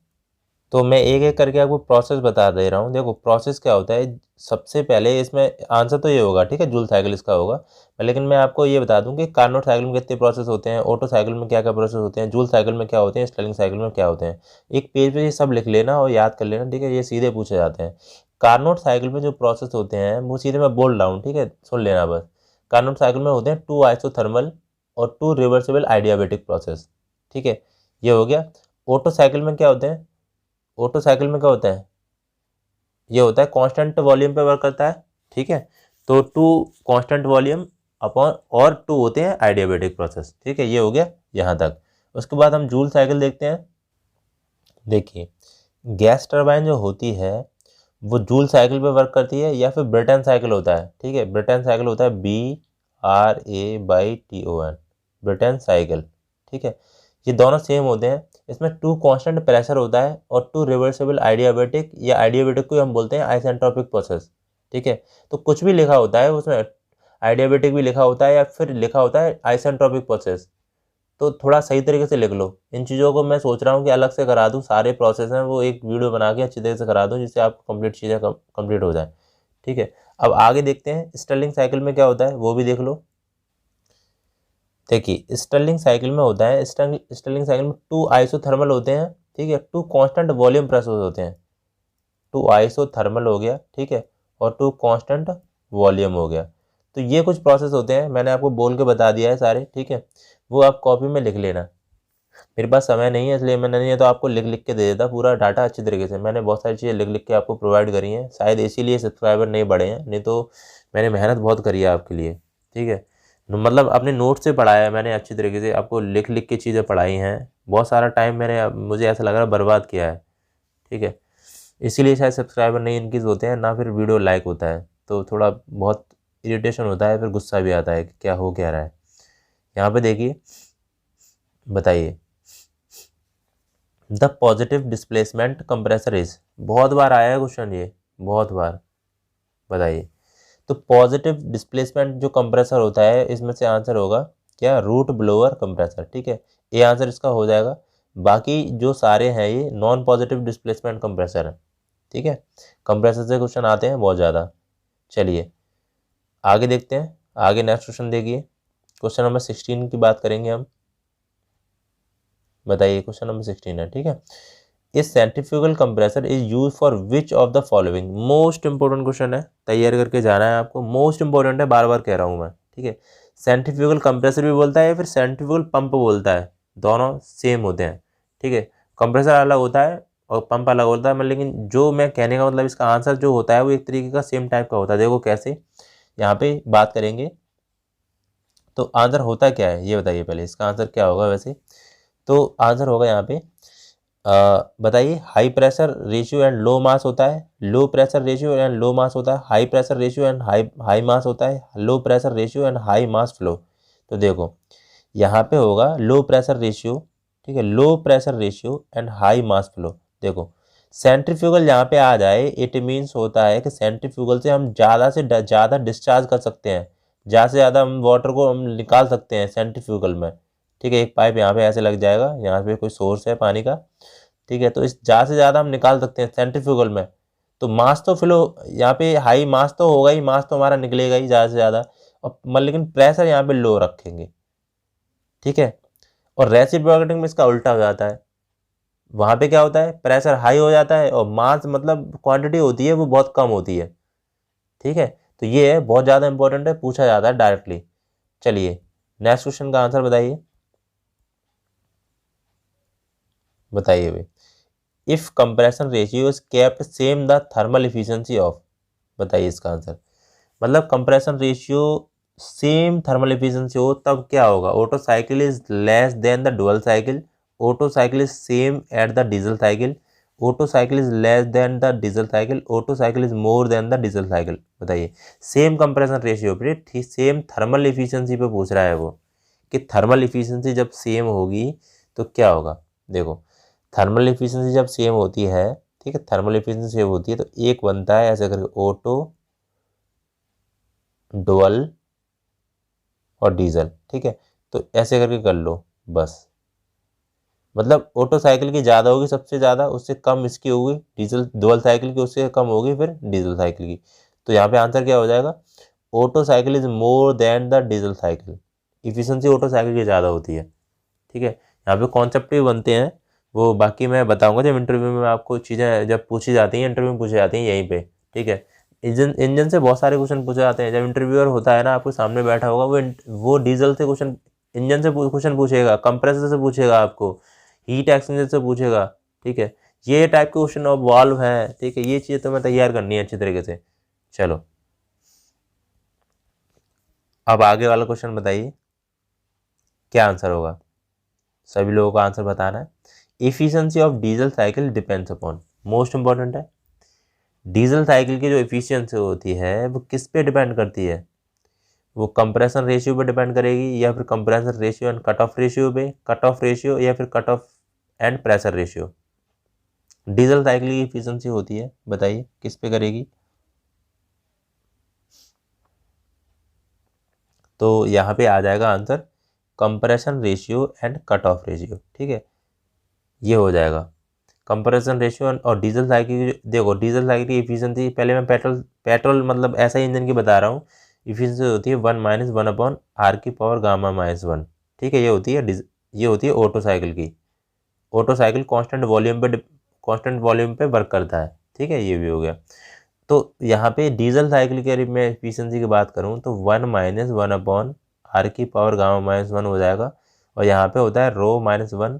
तो मैं एक एक करके आपको प्रोसेस बता दे रहा हूँ। देखो प्रोसेस क्या होता है, सबसे पहले इसमें आंसर तो ये होगा, ठीक है, जूल साइकिल इसका होगा। लेकिन मैं आपको ये बता दूं कि कार्नोट साइकिल में कितने प्रोसेस होते हैं, ऑटो साइकिल में क्या क्या प्रोसेस होते हैं, जूल साइकिल में क्या होते हैं, स्टर्लिंग साइकिल में क्या होते हैं। एक पेज पे ये सब लिख लेना और याद कर लेना, ठीक है, ये सीधे पूछे जाते हैं। कार्नोट साइकिल में जो प्रोसेस होते हैं वो सीधे मैं बोल रहा हूँ, ठीक है, सुन लेना बस। कार्नोट साइकिल में होते हैं 2 आइसोथर्मल और 2 रिवर्सिबल आइडियाबैटिक प्रोसेस, ठीक है, ये हो गया। ऑटो साइकिल में क्या होते हैं, ऑटो साइकिल में क्या होता है, ये होता है कांस्टेंट वॉल्यूम पे वर्क करता है, ठीक है। तो 2 कांस्टेंट वॉल्यूम अपॉन और 2 होते हैं आइडियाबैटिक प्रोसेस, ठीक है, ये हो गया यहाँ तक। उसके बाद हम जूल साइकिल देखते हैं। देखिए गैस टरबाइन जो होती है वो जूल साइकिल पे वर्क करती है या फिर ब्रेटन साइकिल होता है, ठीक है, ब्रेटन साइकिल होता है, BRATON, ब्रेटन साइकिल, ठीक है। ये दोनों सेम होते हैं। इसमें 2 कांस्टेंट प्रेशर होता है और 2 रिवर्सिबल आइडियाबैटिक, या आइडियाबैटिक को हम बोलते हैं आइसेंट्रोपिक प्रोसेस, ठीक है। तो कुछ भी लिखा होता है उसमें, आइडियाबैटिक भी लिखा होता है या फिर लिखा होता है आइसेंट्रोपिक प्रोसेस, तो थोड़ा सही तरीके से लिख लो। इन चीज़ों को मैं सोच रहा हूँ कि अलग से करा दूँ, सारे प्रोसेस हैं वो एक वीडियो बना के अच्छी तरीके से करा दूँ जिससे आपको कंप्लीट चीज़ें कंप्लीट हो जाए, ठीक है। अब आगे देखते हैं स्टर्लिंग साइकिल में क्या होता है, वो भी देख लो। देखिए स्टर्लिंग साइकिल में होता है, स्टर्लिंग साइकिल में 2 आइसोथर्मल होते हैं, ठीक है, 2 कांस्टेंट वॉल्यूम प्रोसेस होते हैं। 2 आइसोथर्मल हो गया, ठीक है, और 2 कांस्टेंट वॉल्यूम हो गया। तो ये कुछ प्रोसेस होते हैं, मैंने आपको बोल के बता दिया है सारे, ठीक है, वो आप कॉपी में लिख लेना। मेरे पास समय नहीं है इसलिए मैंने, नहीं तो आपको लिख लिख के दे देता पूरा डाटा अच्छी तरीके से। मैंने बहुत सारी चीज़ें लिख लिख के आपको प्रोवाइड करी हैं, शायद इसीलिए सब्सक्राइबर नहीं बढ़े हैं, नहीं तो मैंने मेहनत बहुत करी है आपके लिए, ठीक है। मतलब अपने नोट से पढ़ाया है मैंने, अच्छी तरीके से आपको लिख लिख के चीज़ें पढ़ाई हैं। बहुत सारा टाइम मैंने, मुझे ऐसा लग रहा है, बर्बाद किया है, ठीक है। इसीलिए शायद सब्सक्राइबर नहीं इनक्रीज़ होते हैं, ना फिर वीडियो लाइक होता है, तो थोड़ा बहुत इरिटेशन होता है, फिर गुस्सा भी आता है कि क्या हो क्या रहा है। यहाँ पे देखिए, बताइए the positive displacement compressor is, बहुत बार आया है क्वेश्चन ये, बहुत बार। बताइए तो पॉजिटिव डिस्प्लेसमेंट जो कंप्रेसर होता है इसमें से आंसर होगा क्या, रूट ब्लोअर कंप्रेसर, ठीक है, ये आंसर इसका हो जाएगा। बाकी जो सारे हैं ये नॉन पॉजिटिव डिस्प्लेसमेंट कंप्रेसर है, ठीक है। कंप्रेसर से क्वेश्चन आते हैं बहुत ज़्यादा। चलिए आगे देखते हैं, आगे नेक्स्ट क्वेश्चन देखिए, क्वेश्चन नंबर 16 की बात करेंगे हम। बताइए क्वेश्चन नंबर 16 है, ठीक है। इस centrifugal compressor is use for which of the following, most important question है, तैयार करके जाना है आपको, मोस्ट इंपॉर्टेंट है, बार बार कह रहा हूँ मैं, ठीक है। सेंट्रीफ्यूगल कंप्रेसर भी बोलता है या फिर सेंट्रीफ्यूगल पंप बोलता है, दोनों सेम होते हैं, ठीक है। कंप्रेसर अलग होता है और पंप अलग होता है, लेकिन जो मैं कहने का मतलब इसका आंसर जो होता है वो एक तरीके का सेम टाइप का होता है। देखो कैसे, यहाँ पे बात करेंगे तो आंसर होता क्या है ये बताइए, पहले इसका आंसर क्या होगा वैसे। तो आंसर होगा यहाँ पे, बताइए, high pressure ratio and low mass होता है, low pressure ratio and low mass होता है, high pressure ratio and high mass होता है, low pressure ratio and high mass flow. तो देखो यहाँ पे होगा लो प्रेशर रेशियो, ठीक है, low pressure ratio and high mass flow. देखो सेंट्रीफ्यूगल यहाँ पे आ जाए इट मीन्स होता है कि सेंट्रीफ्यूगल से हम ज़्यादा से ज़्यादा डिस्चार्ज कर सकते हैं, ज़्यादा से ज़्यादा हम वाटर को हम निकाल सकते हैं सेंट्रीफ्यूगल में, ठीक है। एक पाइप यहाँ पे ऐसे लग जाएगा, यहाँ पे कोई सोर्स है पानी का, ठीक है, तो इस ज़्यादा से ज़्यादा हम निकाल सकते हैं सेंट्रीफ्यूगल में। तो मास तो फ्लो यहाँ पे हाई मास तो होगा ही, मास तो हमारा निकलेगा ही ज़्यादा से ज़्यादा, और लेकिन प्रेशर यहाँ पे लो रखेंगे, ठीक है। और रेसिप्रोकेटिंग में इसका उल्टा हो जाता है, वहाँ पे क्या होता है, प्रेशर हाई हो जाता है और मास मतलब क्वांटिटी होती है वो बहुत कम होती है, ठीक है। तो ये है बहुत ज़्यादा इंपॉर्टेंट है, पूछा जाता है डायरेक्टली। चलिए नेक्स्ट क्वेश्चन का आंसर बताइए, बताइए भाई। If compression ratio is kept same the thermal efficiency of, बताइए इसका आंसर। मतलब compression ratio same thermal efficiency हो तब क्या होगा, auto cycle is less than the dual cycle, auto cycle is same at the diesel cycle, auto cycle is less than the diesel cycle, auto cycle is more than the diesel cycle. बताइए same compression ratio पे same thermal efficiency पे पूछ रहा है वो, कि thermal efficiency जब same होगी तो क्या होगा। देखो थर्मल इफिशिएंसी जब सेम होती है, ठीक है, थर्मल इफिशियंसी होती है, तो एक बनता है ऐसे करके ओटो, डुअल और डीजल, ठीक है, तो ऐसे करके कर लो बस। मतलब ऑटो साइकिल की ज़्यादा होगी सबसे ज़्यादा, उससे कम इसकी होगी डीजल, डुअल साइकिल की उससे कम होगी फिर डीजल साइकिल की। तो यहाँ पे आंसर क्या हो जाएगा, auto cycle is more than the diesel cycle, efficiency auto cycle की ज़्यादा होती है। ठीक है, यहाँ पे कॉन्सेप्ट भी बनते हैं, वो बाकी मैं बताऊंगा जब इंटरव्यू में आपको चीज़ें जब पूछी जाती हैं, इंटरव्यू में पूछी जाती हैं यहीं पे। ठीक है, इंजन से बहुत सारे क्वेश्चन पूछे जाते हैं। जब इंटरव्यूअर होता है ना आपको सामने बैठा होगा, वो डीजल से क्वेश्चन, इंजन से क्वेश्चन पूछेगा, कंप्रेसर से पूछेगा, आपको हीट एक्सचेंजर से पूछेगा। ठीक है, ये टाइप के क्वेश्चन और वाल्व है। ठीक है, ये चीज़ तो मैं तैयार करनी है अच्छी तरीके से। चलो अब आगे वाला क्वेश्चन बताइए क्या आंसर होगा, सभी लोगों को आंसर बताना है। Efficiency of diesel cycle depends upon, most important है, डीजल साइकिल की जो इफिशियंसी होती है वो किस पे डिपेंड करती है, वो कंप्रेशन रेशियो पे डिपेंड करेगी, या फिर compression ratio and cut off ratio पे, कट ऑफ रेशियो या फिर cut off and pressure ratio. Diesel cycle की इफिशियंसी होती है, बताइए किस पे करेगी। तो यहाँ पे आ जाएगा answer compression ratio and cut off ratio. ठीक है, ये हो जाएगा कंप्रेशन रेशियो। और डीजल साइकिल देखो, डीजल साइकिल की इफिशियंसी, पहले मैं पेट्रोल मतलब ऐसा इंजन की बता रहा हूँ, इफिशियंसी होती है 1-1/r की पावर गामा -1। ठीक है, ये होती है ये होती है ऑटो साइकिल की। ऑटो साइकिल कांस्टेंट वॉल्यूम पे वर्क करता है। ठीक है, ये भी हो गया। तो यहाँ पे डीजल साइकिल के मैं एफिशिएंसी की बात करूँ तो 1-1/r की पावर गामा -1 हो जाएगा। और यहाँ पे होता है ρ-1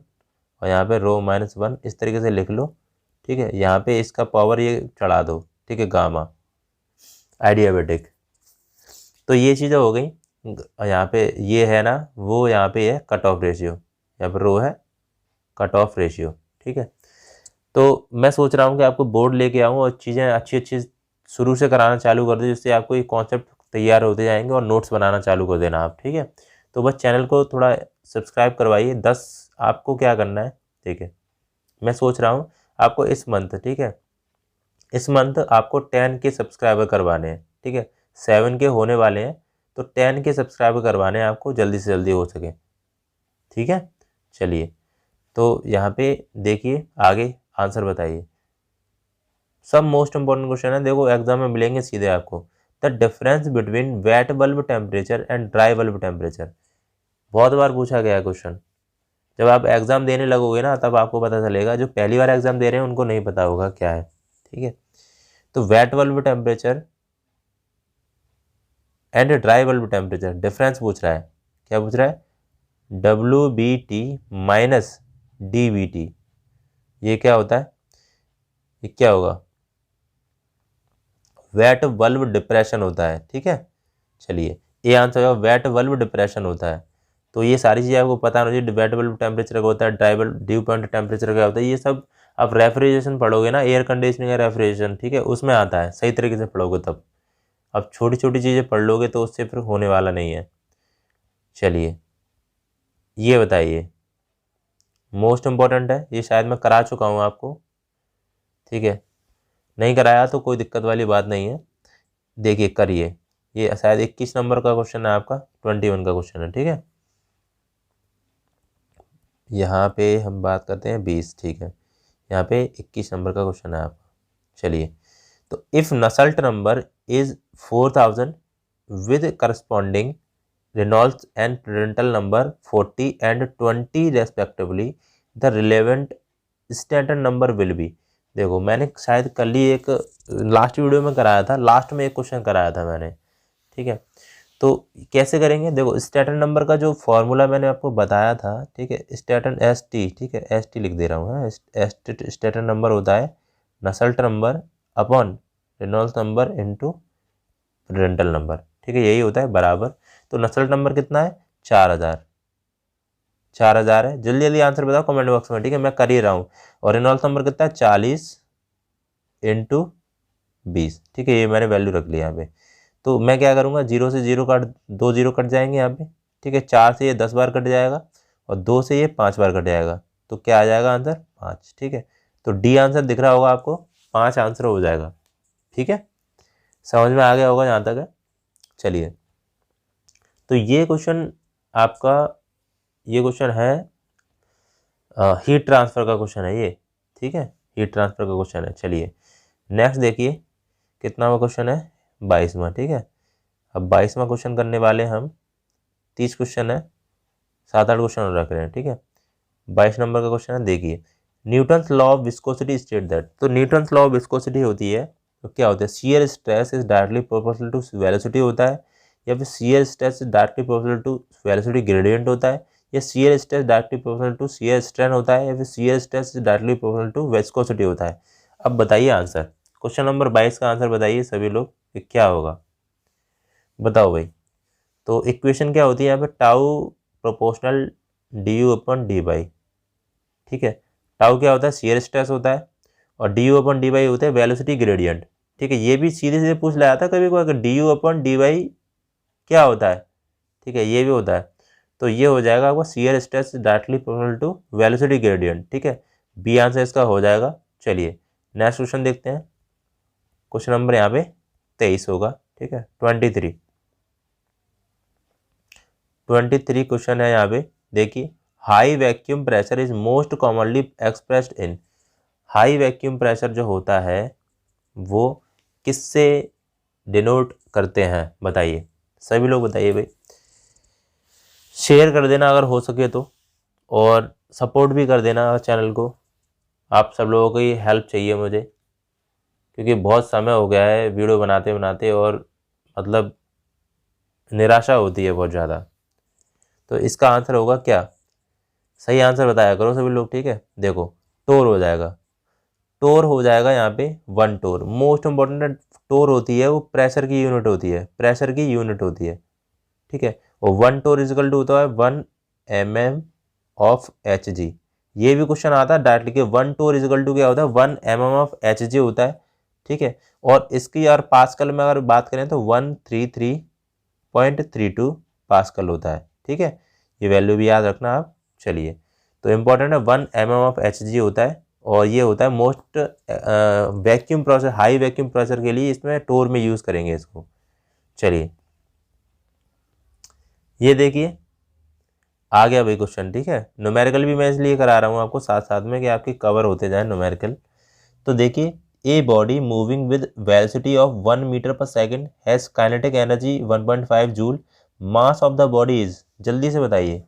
और यहाँ पे ρ-1 इस तरीके से लिख लो। ठीक है, यहाँ पे इसका पावर ये चढ़ा दो। ठीक है, गामा आइडियाबेटिक। तो ये चीज़ें हो गई। यहाँ पे ये है ना, वो यहाँ पे है कट ऑफ रेशियो, यहाँ पर रो है कट ऑफ रेशियो। ठीक है, तो मैं सोच रहा हूँ कि आपको बोर्ड लेके आऊँ और चीज़ें अच्छी अच्छी शुरू से कराना चालू कर दूँ, जिससे आपको ये कॉन्सेप्ट तैयार होते जाएंगे और नोट्स बनाना चालू कर देना आप। ठीक है, तो बस चैनल को थोड़ा सब्सक्राइब करवाइए। 10 आपको क्या करना है, ठीक है, मैं सोच रहा हूँ आपको इस मंथ, ठीक है, इस मंथ आपको 10 के सब्सक्राइबर करवाने हैं। ठीक है, 7 के होने वाले हैं, तो 10 के सब्सक्राइबर करवाने हैं आपको, जल्दी से जल्दी हो सके। ठीक है, चलिए तो यहाँ पे देखिए आगे आंसर बताइए। सब मोस्ट इंपॉर्टेंट क्वेश्चन है, देखो एग्जाम में मिलेंगे सीधे आपको। The difference between wet bulb temperature and dry bulb temperature, बहुत बार पूछा गया क्वेश्चन। जब आप एग्जाम देने लगोगे ना तब आपको पता चलेगा, जो पहली बार एग्जाम दे रहे हैं उनको नहीं पता होगा क्या है। ठीक है, तो wet bulb temperature and dry bulb temperature difference पूछ रहा है। क्या पूछ रहा है, WBT माइनस DBT, ये क्या होता है, ये क्या होगा, वेट बल्ब डिप्रेशन होता है। ठीक है, चलिए ये आंसर होगा, वेट बल्ब डिप्रेशन होता है। तो ये सारी चीज़ें आपको पता होनी चाहिए, वेट बल्ब टेम्परेचर का होता है, dry bulb due point temperature का होता है, ये सब आप रेफ्रिजरेशन पढ़ोगे ना, एयर कंडीशनिंग या रेफ्रिजरेशन, ठीक है, उसमें आता है, सही तरीके से पढ़ोगे तब। अब छोटी छोटी चीज़ें पढ़ लोगे तो उससे फिर होने वाला नहीं है। चलिए ये बताइए, मोस्ट इम्पॉर्टेंट है, ये शायद मैं करा चुका हूँ आपको। ठीक है, नहीं कराया तो कोई दिक्कत वाली बात नहीं है, देखिए करिए। ये शायद 21 नंबर का क्वेश्चन है आपका, 21 का क्वेश्चन है। ठीक है, यहाँ पे हम बात करते हैं 20। ठीक है, यहाँ पे 21 नंबर का क्वेश्चन है आपका। चलिए, तो if Nusselt number is 4000 with corresponding Reynolds and Prandtl number 40 and 20 respectively, the relevant Stanton number will be. देखो मैंने शायद कल ही एक लास्ट वीडियो में कराया था, लास्ट में एक क्वेश्चन कराया था मैंने। ठीक है, तो कैसे करेंगे, देखो स्टैंडर्ड नंबर का जो फॉर्मूला मैंने आपको बताया था। ठीक है, स्टैंडर्ड ST, ठीक है, ST लिख दे रहा हूँ। हाँ, स्टैंडर्ड नंबर होता है Nusselt number upon Reynolds number into Prandtl number. ठीक है, यही होता है बराबर। तो नसल्ट नंबर कितना है, 4000, 4000 है। जल्दी जल्दी आंसर बताओ कमेंट बॉक्स में। ठीक है, मैं कर ही रहा हूँ। और रेनॉल्ड्स नंबर कितना है, 40 इंटू 20। ठीक है, ये मैंने वैल्यू रख लिया यहाँ पे। तो मैं क्या करूँगा, 0 से 0 काट, 2 0 कट जाएंगे यहाँ पे। ठीक है, 4 से ये 10 बार कट जाएगा और 2 से ये 5 बार कट जाएगा। तो क्या आ जाएगा आंसर, 5। ठीक है, तो डी आंसर दिख रहा होगा आपको, 5 आंसर हो जाएगा। ठीक है, समझ में आ गया होगा जहाँ तक है। चलिए, तो ये क्वेश्चन आपका, ये क्वेश्चन है हीट ट्रांसफ़र का क्वेश्चन है ये। ठीक है, हीट ट्रांसफ़र का क्वेश्चन है। चलिए नेक्स्ट देखिए, कितना क्वेश्चन है, 22वां। ठीक है, अब 22वां क्वेश्चन करने वाले हम। 30 क्वेश्चन है, 7-8 क्वेश्चन रख रहे हैं। ठीक है, 22 नंबर का क्वेश्चन है, देखिए Newton's law of viscosity state that. तो न्यूटन्स लॉ ऑफ विस्कोसिटी होती है, तो क्या होता है, shear stress is directly proportional to velocity होता है, या फिर shear stress is directly proportional to velocity gradient होता है, या shear stress directly proportional to shear strain होता है, या फिर shear stress is directly proportional to viscosity होता है। अब बताइए आंसर, क्वेश्चन नंबर 22 का आंसर बताइए सभी लोग कि क्या होगा, बताओ भाई। तो इक्वेशन क्या होती है यहाँ पे, tau proportional D you upon D by. ठीक है, टाउ क्या होता है, शियर स्ट्रेस होता है, और D you upon D by होता है वेलोसिटी ग्रेडियंट। ठीक है, ये भी सीधे सीधे पूछ लाया था कभी कोई, D you upon D by क्या होता है। ठीक है, ये भी होता है, तो ये हो जाएगा आपका shear stress directly proportional to velocity gradient. ठीक है, बी आंसर इसका हो जाएगा। चलिए नेक्स्ट क्वेश्चन देखते हैं, क्वेश्चन नंबर यहाँ पे 23 होगा। ठीक है, 23 क्वेश्चन है यहाँ पे, देखिए high vacuum pressure is most commonly expressed in. High vacuum pressure जो होता है वो किससे डिनोट करते हैं, बताइए सभी लोग, बताइए भाई। शेयर कर देना अगर हो सके तो, और सपोर्ट भी कर देना चैनल को। आप सब लोगों की हेल्प चाहिए मुझे, क्योंकि बहुत समय हो गया है वीडियो बनाते बनाते, और मतलब निराशा होती है बहुत ज़्यादा। तो इसका आंसर होगा क्या, सही आंसर बताया करो सभी लोग। ठीक है, देखो टोर हो जाएगा, टोर हो जाएगा यहाँ पे 1 टोर। मोस्ट इम्पोर्टेंट टोर होती है वो प्रेशर की यूनिट होती है, प्रेशर की यूनिट होती है। ठीक है, और 1 टोर इजिकल टू होता है 1 mm ऑफ Hg। ये भी क्वेश्चन आता है डायरेक्टली कि 1 टोर इजिकल टू क्या होता है, 1 mm ऑफ Hg होता है। ठीक है, और इसकी यार पास्कल में अगर बात करें तो 133.32 पास्कल होता है। ठीक है, ये वैल्यू भी याद रखना आप। चलिए, तो इम्पोर्टेंट है 1 mm ऑफ Hg होता है, और ये होता है most vacuum pressure, high vacuum pressure के लिए इसमें टोर में यूज़ करेंगे इसको। चलिए ये देखिए आ गया भाई क्वेश्चन। ठीक है, न्यूमेरिकल भी मैं इसलिए करा रहा हूँ आपको साथ साथ में कि आपकी कवर होते जाए न्यूमेरिकल। तो देखिए, a body moving with velocity of 1 metre per second has kinetic energy 1.5 joule, mass of the body is. जल्दी से बताइए,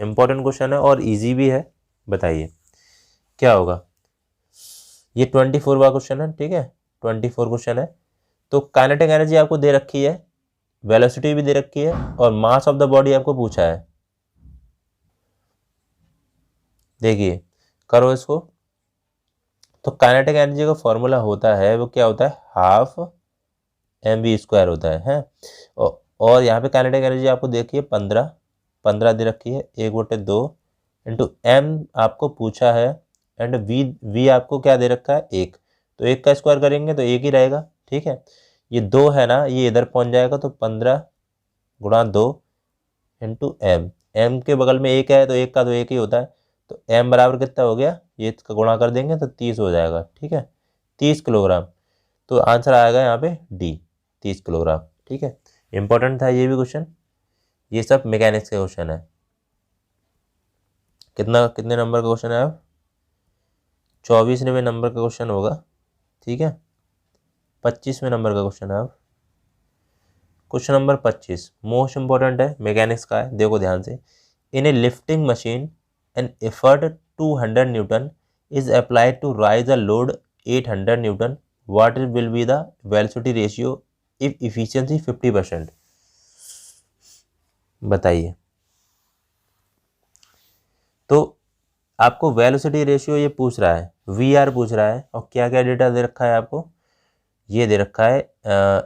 इंपॉर्टेंट क्वेश्चन है और इजी भी है, बताइए क्या होगा। ये 24वां क्वेश्चन है। ठीक है, 24 क्वेश्चन है। तो काइनेटिक एनर्जी आपको दे रखी है, वेलोसिटी भी दे रखी है, और मास ऑफ द बॉडी आपको पूछा है। देखिए करो इसको। तो काइनेटिक एनर्जी का फॉर्मूला होता है, वो क्या होता है, हाफ mv² होता है। और यहाँ पे काइनेटिक एनर्जी आपको देखिए 15 दे रखी है, 1/2 इंटू m आपको पूछा है, एंड v आपको क्या दे रखा है, 1। तो 1 का स्क्वायर करेंगे तो 1 ही रहेगा। ठीक है, ये 2 है ना, ये इधर पहुँच जाएगा, तो 15 गुणा 2 इंटू m के बगल में 1 है, तो 1 का तो 1 ही होता है। तो m बराबर कितना हो गया, ये इसका गुणा कर देंगे तो 30 हो जाएगा। ठीक है, 30 किलोग्राम। तो आंसर आएगा यहाँ पे डी, 30 किलोग्राम। ठीक है, इंपॉर्टेंट था ये भी क्वेश्चन। ये सब मैकेनिक्स का क्वेश्चन है। कितने नंबर का क्वेश्चन है अब, 24वें नंबर का क्वेश्चन होगा। ठीक है, 25वें नंबर का क्वेश्चन है अब। क्वेश्चन नंबर 25 मोस्ट इंपॉर्टेंट है, मैकेनिक्स का है, देखो ध्यान से। In a lifting machine an effort 200 newton is applied to raise a load 800 newton, what will be the velocity ratio if efficiency 50%। बताइए। तो आपको वेलोसिटी रेशियो ये पूछ रहा है, VR पूछ रहा है, और क्या क्या डेटा दे रखा है आपको, ये दे रखा है,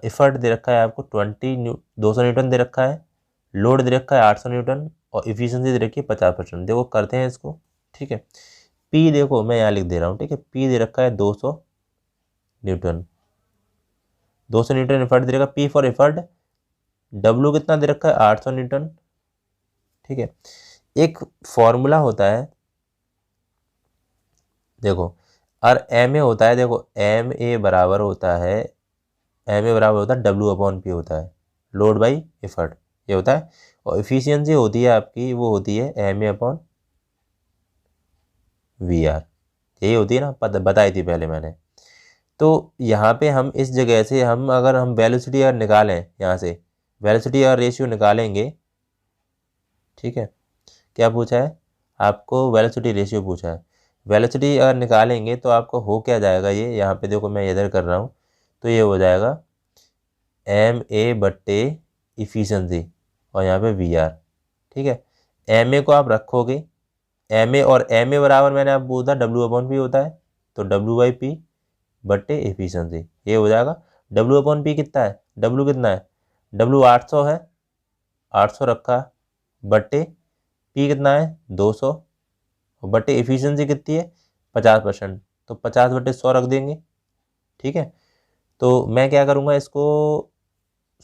एफर्ट दे रखा है आपको 200 न्यूटन दे रखा है, लोड दे रखा है 800 न्यूटन, और इफिशियंसी दे रखी है 50%। देखो करते हैं इसको। ठीक है, P देखो मैं यहाँ लिख दे रहा हूँ। ठीक है, P दे रखा है 200 न्यूटन, 200 न्यूटन एफर्ट दे रखा, P फॉर एफर्ट। W कितना दे रखा है, 800 न्यूटन। ठीक है, एक फॉर्मूला होता है, देखो और एम ए होता है, देखो एम ए बराबर होता है, एम ए बराबर होता है डब्ल्यू अपॉन पी होता है, लोड बाई एफर्ट ये होता है। और इफिशियंसी होती है आपकी, वो होती है M A upon V R, यही होती है ना, बताई थी पहले मैंने। तो यहाँ पे हम इस जगह से हम अगर हम वेलोसिटी अगर निकालें, यहाँ से वेलोसिटी और रेशियो निकालेंगे, ठीक है, क्या पूछा है आपको, वेलोसिटी रेशियो पूछा है। वेलोसिटी अगर निकालेंगे तो आपको हो क्या जाएगा, ये यहाँ पे देखो मैं इधर कर रहा हूँ, तो ये हो जाएगा एम ए बट्टे इफिशियंसी और यहाँ पे वी आर, ठीक है। एम ए को आप रखोगे, एम ए और एम ए बराबर मैंने आपको बोला डब्ल्यू अपॉन पी होता है, तो डब्ल्यू बाई पी बट्टे एफिशिएंसी ये हो जाएगा। डब्ल्यू अपॉन पी कितना है, डब्ल्यू कितना है, डब्ल्यू 800 है, 800 रखा, बट्टे पी कितना है 200, बट्टे एफिशिएंसी कितनी है 50%, तो 50/100 रख देंगे, ठीक है। तो मैं क्या करूँगा, इसको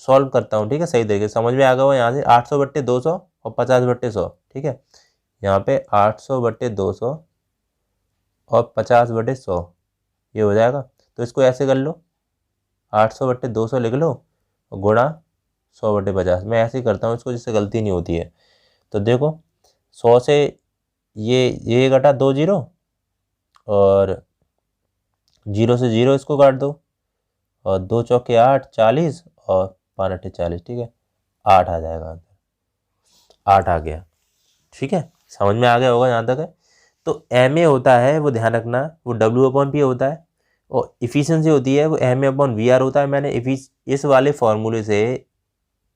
सॉल्व करता हूँ, ठीक है, सही तरीके से समझ में आ गया हो। यहाँ से 800/200 और 50/100, ठीक है, यहाँ पे 800/200 और 50/100 ये हो जाएगा। तो इसको ऐसे कर लो, 800/200 लिख लो और गुणा 100/50, मैं ऐसे ही करता हूँ इसको जिससे गलती नहीं होती है। तो देखो 100 से ये घटा 2 जीरो, और 0 से 0 इसको काट दो, और 2 चौके 8 40 और 5 अट्ठे 40, ठीक है, 8 आ जाएगा आंसर, 8 आ गया, ठीक है, समझ में आ गया होगा यहाँ तक है। तो एम ए होता है, वो ध्यान रखना, वो डब्ल्यू अपॉन पी होता है, और इफिशियंसी होती है वो M A upon V R होता है। मैंने इस वाले फॉर्मूले से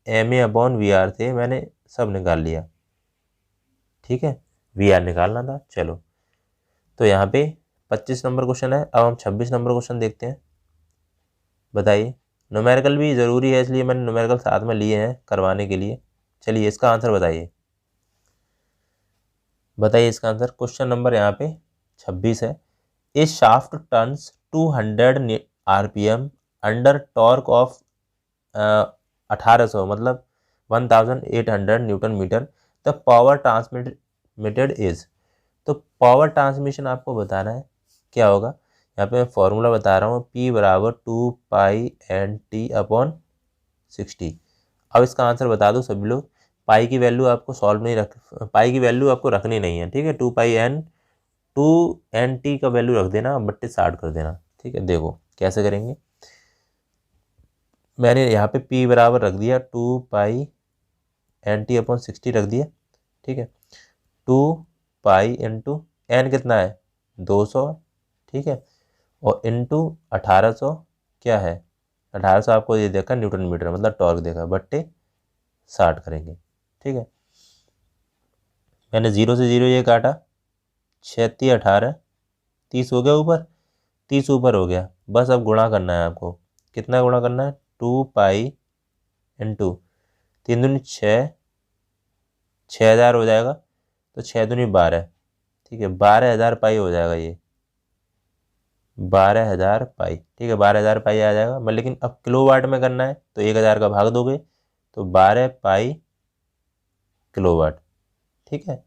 M A upon V R से मैंने सब निकाल लिया, ठीक है, वी आर निकालना था। चलो, तो यहाँ पे 25 नंबर क्वेश्चन है, अब हम 26 नंबर क्वेश्चन देखते हैं। बताइए, न्यूमेरिकल भी ज़रूरी है इसलिए मैंने न्यूमेरिकल साथ में लिए हैं करवाने के लिए। चलिए इसका आंसर बताइए, बताइए इसका आंसर। क्वेश्चन नंबर यहाँ पे 26 है, a shaft turns 200 RPM under torque of 1800 मतलब 1800 newton metre, the power transmitted is. तो पावर ट्रांसमिशन आपको बताना है क्या होगा, यहाँ पे मैं फॉर्मूला बता रहा हूँ, P बराबर 2π/N/T/60। अब इसका आंसर बता दो सभी लोग। पाई की वैल्यू आपको सॉल्व नहीं रख, पाई की वैल्यू आपको रखनी नहीं है, ठीक है, 2πN का वैल्यू रख देना, बट्टे 60 कर देना, ठीक है। देखो कैसे करेंगे, मैंने यहाँ पे P बराबर रख दिया 2πNT/60 रख दिया, ठीक है, 2π इंटू एन कितना है 200, ठीक है, और इंटू 1800 क्या है, 1800 आपको ये देखा न्यूटन मीटर मतलब टॉर्क देखा, बट्टे 60 करेंगे, ठीक है। मैंने 0 से 0 ये काटा, 36 18 30 हो गया ऊपर, 30 ऊपर हो गया, बस अब गुणा करना है आपको। कितना गुणा करना है, 2π इंटू 3 दूनी 6, 6000 हो जाएगा, तो 6 दूनी 12, ठीक है, 12,000 पाई हो जाएगा ये, 12,000 पाई, ठीक है, 12,000 पाई आ जाएगा। मैं लेकिन अब किलोवाट में करना है तो 1000 का भाग दोगे तो 12 पाई किलोवाट, ठीक है,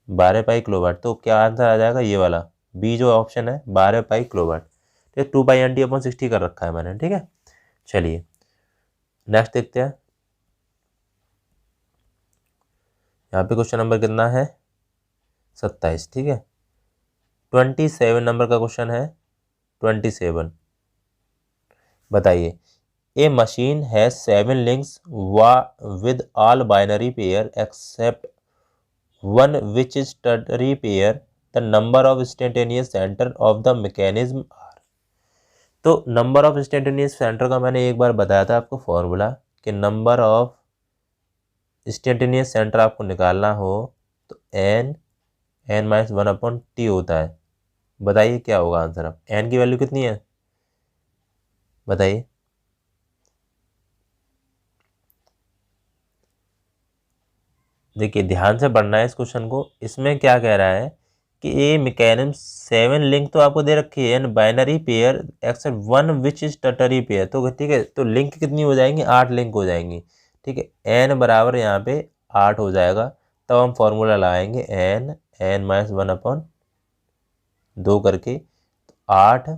12 पाई किलोवाट। तो क्या आंसर आ जाएगा, ये वाला बी जो ऑप्शन है 12 पाई किलोवाट, ठीक है, 2πNT/60 कर रखा है मैंने, ठीक है। चलिए नेक्स्ट देखते हैं, यहाँ पे क्वेश्चन नंबर कितना है 27, ठीक है। 27 नंबर का क्वेश्चन है, 27 बताइए, a machine has 7 links with all binary pair except one which is ternary pair, the number of instantaneous centre of the mechanism are. तो नंबर ऑफ इंस्टेंटेनियस सेंटर का मैंने एक बार बताया था आपको फॉर्मूला, कि नंबर ऑफ इंस्टेंटेनियस सेंटर आपको निकालना हो तो n-1/t होता है। बताइए क्या होगा आंसर, अब n की वैल्यू कितनी है बताइए, देखिए ध्यान से पढ़ना है इस क्वेश्चन को। इसमें क्या कह रहा है कि ए मैकेनिज्म 7 लिंक तो आपको दे रखी है, n binary pair except one which is ternary pair, तो ठीक है, तो लिंक कितनी हो जाएंगी, 8 लिंक हो जाएंगी, ठीक है, एन बराबर यहाँ पे 8 हो जाएगा। तब हम फॉर्मूला लगाएंगे n n-1/2 करके, 8,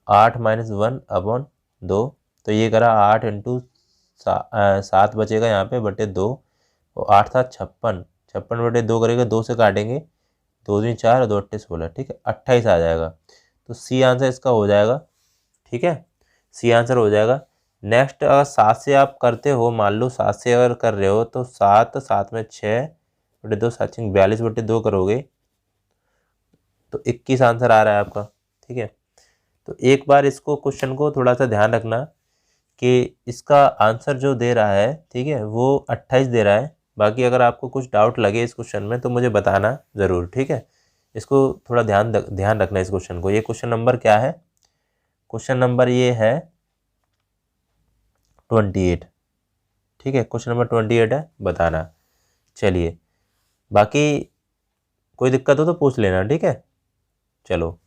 8-1/2, तो ये करा 8 इंटू 7 बचेगा यहाँ पे बटे 2, और 8 था 56, 56/2 करेगा, 2 से काटेंगे, 2 दूनी 4 और 2 अट्ठे 16, ठीक है, 28 आ जाएगा। तो सी आंसर इसका हो जाएगा, ठीक है, सी आंसर हो जाएगा। नेक्स्ट, अगर 7 से आप करते हो, मान लो 7 से अगर कर रहे हो तो 7 में 6/2, 7×42/2 करोगे तो 21 आंसर आ रहा है आपका, ठीक है। तो एक बार इसको क्वेश्चन को थोड़ा सा ध्यान रखना कि इसका आंसर जो दे रहा है, ठीक है, वो 28 दे रहा है। बाकी अगर आपको कुछ डाउट लगे इस क्वेश्चन में तो मुझे बताना ज़रूर, ठीक है। इसको थोड़ा ध्यान रखना इस क्वेश्चन को। ये क्वेश्चन नंबर क्या है? क्वेश्चन नंबर ये है 28, ठीक है, क्वेश्चन नंबर 28 है, बताना। चलिए, बाकी कोई दिक्कत हो तो पूछ लेना, ठीक है। चलो,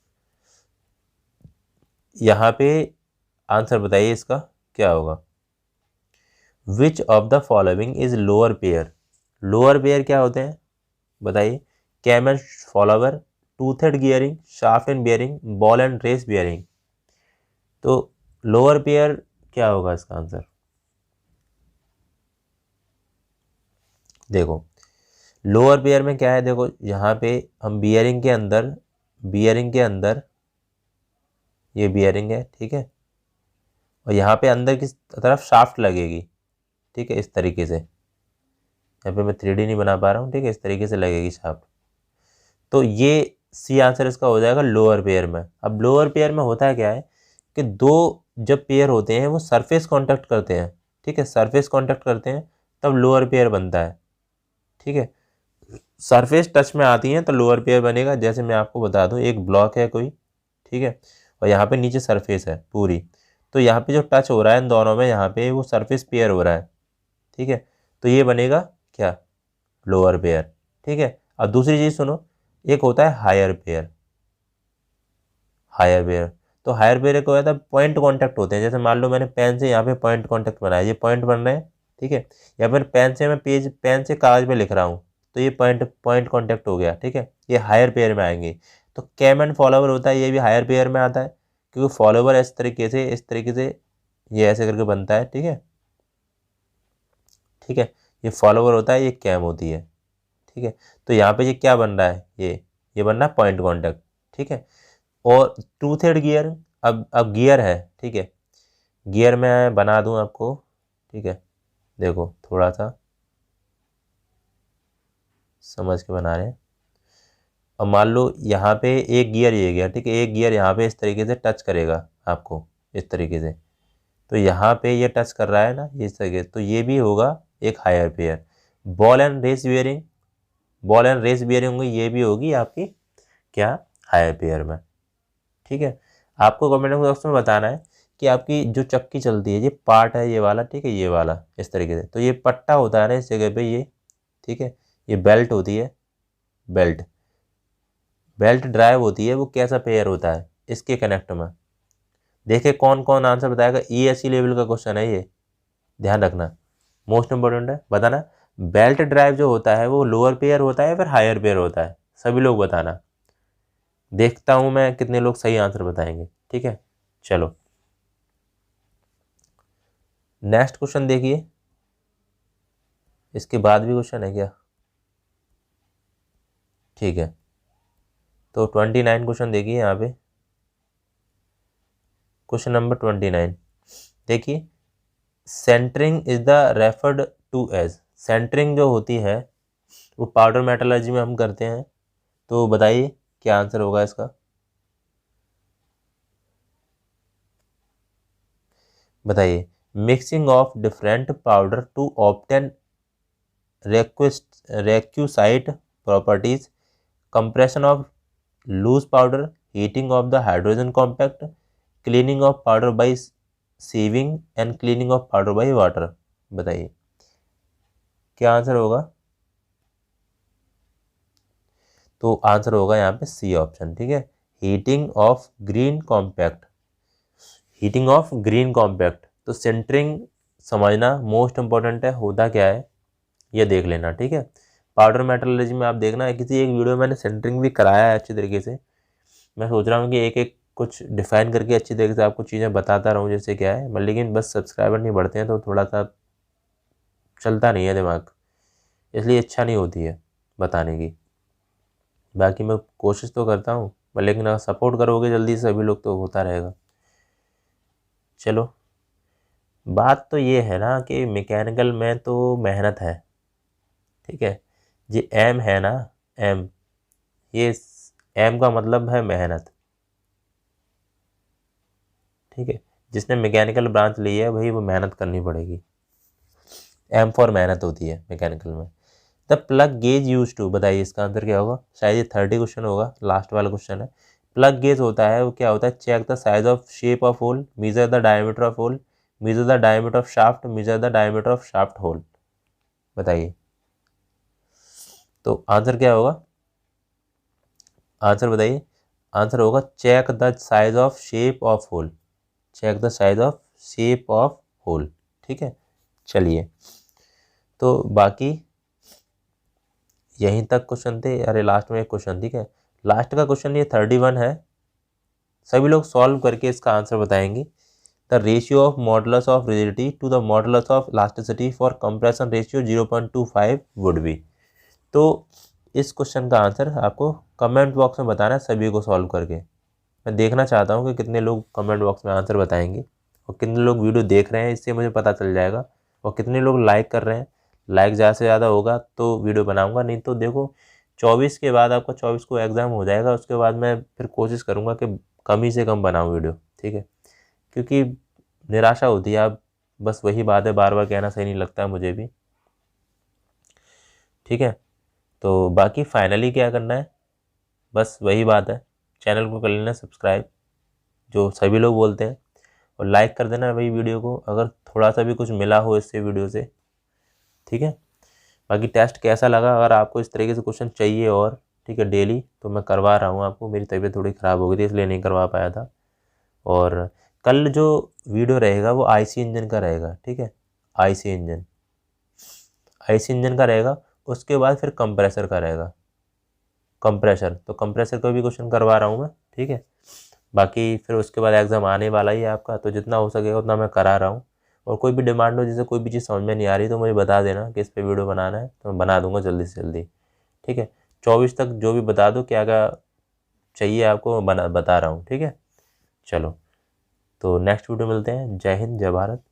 यहाँ पे आंसर बताइए इसका क्या होगा। Which of the following is lower pair? Lower pair क्या होते हैं बताइए? Cam and follower, toothed gearing, shaft and bearing, ball and race bearing. तो लोअर पेयर क्या होगा इसका आंसर? देखो, लोअर पेयर में क्या है, देखो यहाँ पे हम बियरिंग के अंदर ये बियरिंग है, ठीक है, और यहाँ पे अंदर की तरफ शाफ्ट लगेगी, ठीक है, इस तरीके से। यहाँ पे मैं 3D नहीं बना पा रहा हूँ, ठीक है, इस तरीके से लगेगी शाफ्ट। तो ये सी आंसर इसका हो जाएगा लोअर पेयर में। अब लोअर पेयर में होता है क्या है कि दो जब पेयर होते हैं वो सरफेस कांटेक्ट करते हैं, ठीक है, सरफेस कांटेक्ट करते हैं तब लोअर पेयर बनता है, ठीक है। सरफेस टच में आती हैं तो लोअर पेयर बनेगा। जैसे मैं आपको बता दूं, एक ब्लॉक है कोई, ठीक है, और यहाँ पे नीचे सरफेस है पूरी, तो यहाँ पे जो टच हो रहा है इन दोनों में, यहाँ पे वो सरफेस पेयर हो रहा है, ठीक है, तो ये बनेगा क्या? लोअर पेयर, ठीक है। अब दूसरी चीज़ सुनो, एक होता है हायर पेयर। हायर पेयर, तो हायर पेयर को होता है पॉइंट कांटेक्ट होते हैं। जैसे मान लो मैंने पेन से यहाँ पे पॉइंट कांटेक्ट बनाया, ये पॉइंट बन रहे हैं, ठीक है, या फिर पेन से कागज पे लिख रहा हूँ तो ये पॉइंट कांटेक्ट हो गया, ठीक है, ये हायर पेयर में आएंगे। तो कैम एंड फॉलोवर होता है, ये भी हायर पेयर में आता है, क्योंकि फॉलोवर इस तरीके से ये ऐसे करके बनता है, ठीक है, ठीक है, ये फॉलोवर होता है, ये कैम होती है, ठीक है। तो यहाँ पे ये क्या बन रहा है, ये बन रहा है पॉइंट कांटेक्ट, ठीक है। और टू थर्ड गियर, अब गियर है, ठीक है, गियर मैं बना दूं आपको, ठीक है, देखो थोड़ा सा समझ के बना रहे हैं। अब मान लो यहाँ पे एक गियर ये गया, ठीक है, एक गियर यहाँ पे इस तरीके से टच करेगा आपको, इस तरीके से, तो यहाँ पे ये टच कर रहा है ना इस तरीके से, तो ये भी होगा एक higher pair. Ball and race bearing, होंगी, ये भी होगी आपकी क्या? हायर पेयर में, ठीक है। आपको कमेंट बॉक्स में बताना है कि आपकी जो चक्की चलती है, ये पार्ट है ये वाला, ठीक है, ये वाला इस तरीके से, तो ये पट्टा होता है ना इस जगह पे, ये ठीक है, ये बेल्ट होती है, बेल्ट ड्राइव होती है, वो कैसा पेयर होता है इसके कनेक्ट में। देखिए कौन कौन आंसर बताएगा, ESE लेवल का क्वेश्चन है ये, ध्यान रखना, मोस्ट इंपॉर्टेंट है, बताना बेल्ट ड्राइव जो होता है वो लोअर पेयर होता है या फिर हायर पेयर होता है, सभी लोग बताना। देखता हूं मैं कितने लोग सही आंसर बताएंगे, ठीक है। चलो, नेक्स्ट क्वेश्चन देखिए, इसके बाद भी क्वेश्चन है क्या? ठीक है, तो 29 क्वेश्चन देखिए यहाँ पे, क्वेश्चन नंबर 29 देखिए, centring is the referred to edge. Centring जो होती है वो पाउडर मेटलर्जी में हम करते हैं, तो बताइए क्या आंसर होगा इसका? बताइए, mixing of different powder to obtain requisite properties, compression of loose powder, heating of the hydrogen compact, cleaning of powder by sieving and cleaning of powder by water. बताइए क्या आंसर होगा? तो आंसर होगा यहाँ पे सी ऑप्शन, ठीक है, heating of green compact, तो सेंटरिंग समझना मोस्ट इंपॉर्टेंट है, होता क्या है ये देख लेना, ठीक है। पाउडर मेटलर्जी में आप देखना है, किसी एक वीडियो में मैंने सेंटरिंग भी कराया है अच्छी तरीके से, मैं सोच रहा हूँ कि एक एक कुछ डिफाइन करके अच्छी तरीके से आपको चीज़ें बताता रहूँ जैसे क्या है, लेकिन बस सब्सक्राइबर नहीं बढ़ते हैं तो थोड़ा सा चलता नहीं है दिमाग, इसलिए इच्छा नहीं होती है बताने की। बाकी मैं कोशिश तो करता हूँ, लेकिन अगर सपोर्ट करोगे जल्दी से सभी लोग तो होता रहेगा। चलो, बात तो ये है ना कि मैकेनिकल में तो मेहनत है, ठीक है। ये एम है ना, एम, ये एम का मतलब है मेहनत, ठीक है। जिसने मैकेनिकल ब्रांच ली है भाई वो मेहनत करनी पड़ेगी। एम फॉर मेहनत होती है मैकेनिकल में। The plug gauge use to, बताइए इसका आंसर क्या होगा। शायद ये 30 क्वेश्चन होगा, लास्ट वाला क्वेश्चन है। प्लग गेज होता है वो क्या होता है, check the size of shape of hole, measure the diameter of hole, measure the diameter of shaft, measure the diameter of shaft hole. बताइए तो आंसर क्या होगा, आंसर बताइए। आंसर होगा check the size of shape of hole, check the size of shape of hole, ठीक है। चलिए, तो बाकी यहीं तक क्वेश्चन थे। अरे लास्ट में एक क्वेश्चन, ठीक है, लास्ट का क्वेश्चन ये 31 है। सभी लोग सॉल्व करके इसका आंसर बताएंगे। The ratio of modulus of rigidity to the modulus of elasticity for compression ratio 0.25 would be. तो इस क्वेश्चन का आंसर आपको कमेंट बॉक्स में बताना है सभी को सॉल्व करके। मैं देखना चाहता हूँ कि कितने लोग कमेंट बॉक्स में आंसर बताएंगे और कितने लोग वीडियो देख रहे हैं, इससे मुझे पता चल जाएगा। और कितने लोग लाइक कर रहे हैं, लाइक ज़्यादा से ज़्यादा होगा तो वीडियो बनाऊंगा, नहीं तो देखो 24 के बाद आपका 24 को एग्ज़ाम हो जाएगा, उसके बाद मैं फिर कोशिश करूँगा कि कम ही से कम बनाऊँ वीडियो, ठीक है। क्योंकि निराशा होती है, आप बस वही बात है, बार बार कहना सही नहीं लगता है मुझे भी, ठीक है। तो बाकी फाइनली क्या करना है, बस वही बात है, चैनल को कर लेना सब्सक्राइब जो सभी लोग बोलते हैं, और लाइक कर देना भाई वीडियो को अगर थोड़ा सा भी कुछ मिला हो इससे वीडियो से, ठीक है। बाकी टेस्ट कैसा लगा, अगर आपको इस तरीके से क्वेश्चन चाहिए और, ठीक है, डेली, तो मैं करवा रहा हूँ आपको। मेरी तबीयत थोड़ी ख़राब हो गई थी इसलिए नहीं करवा पाया था। और कल जो वीडियो रहेगा वो आईसी इंजन का रहेगा, ठीक है, आईसी इंजन, आईसी इंजन का रहेगा। उसके बाद फिर कंप्रेसर का रहेगा, कंप्रेसर, तो कंप्रेसर का भी क्वेश्चन करवा रहा हूँ मैं, ठीक है। बाकी फिर उसके बाद एग्ज़ाम आने वाला ही है आपका, तो जितना हो सकेगा उतना मैं करा रहा हूँ। और कोई भी डिमांड हो, जैसे कोई भी चीज़ समझ में नहीं आ रही तो मुझे बता देना कि इस पे वीडियो बनाना है, तो मैं बना दूंगा जल्दी से जल्दी, ठीक है। 24 तक जो भी बता दो क्या क्या चाहिए आपको, मैं बता रहा हूँ, ठीक है। चलो, तो नेक्स्ट वीडियो मिलते हैं। जय हिंद, जय भारत।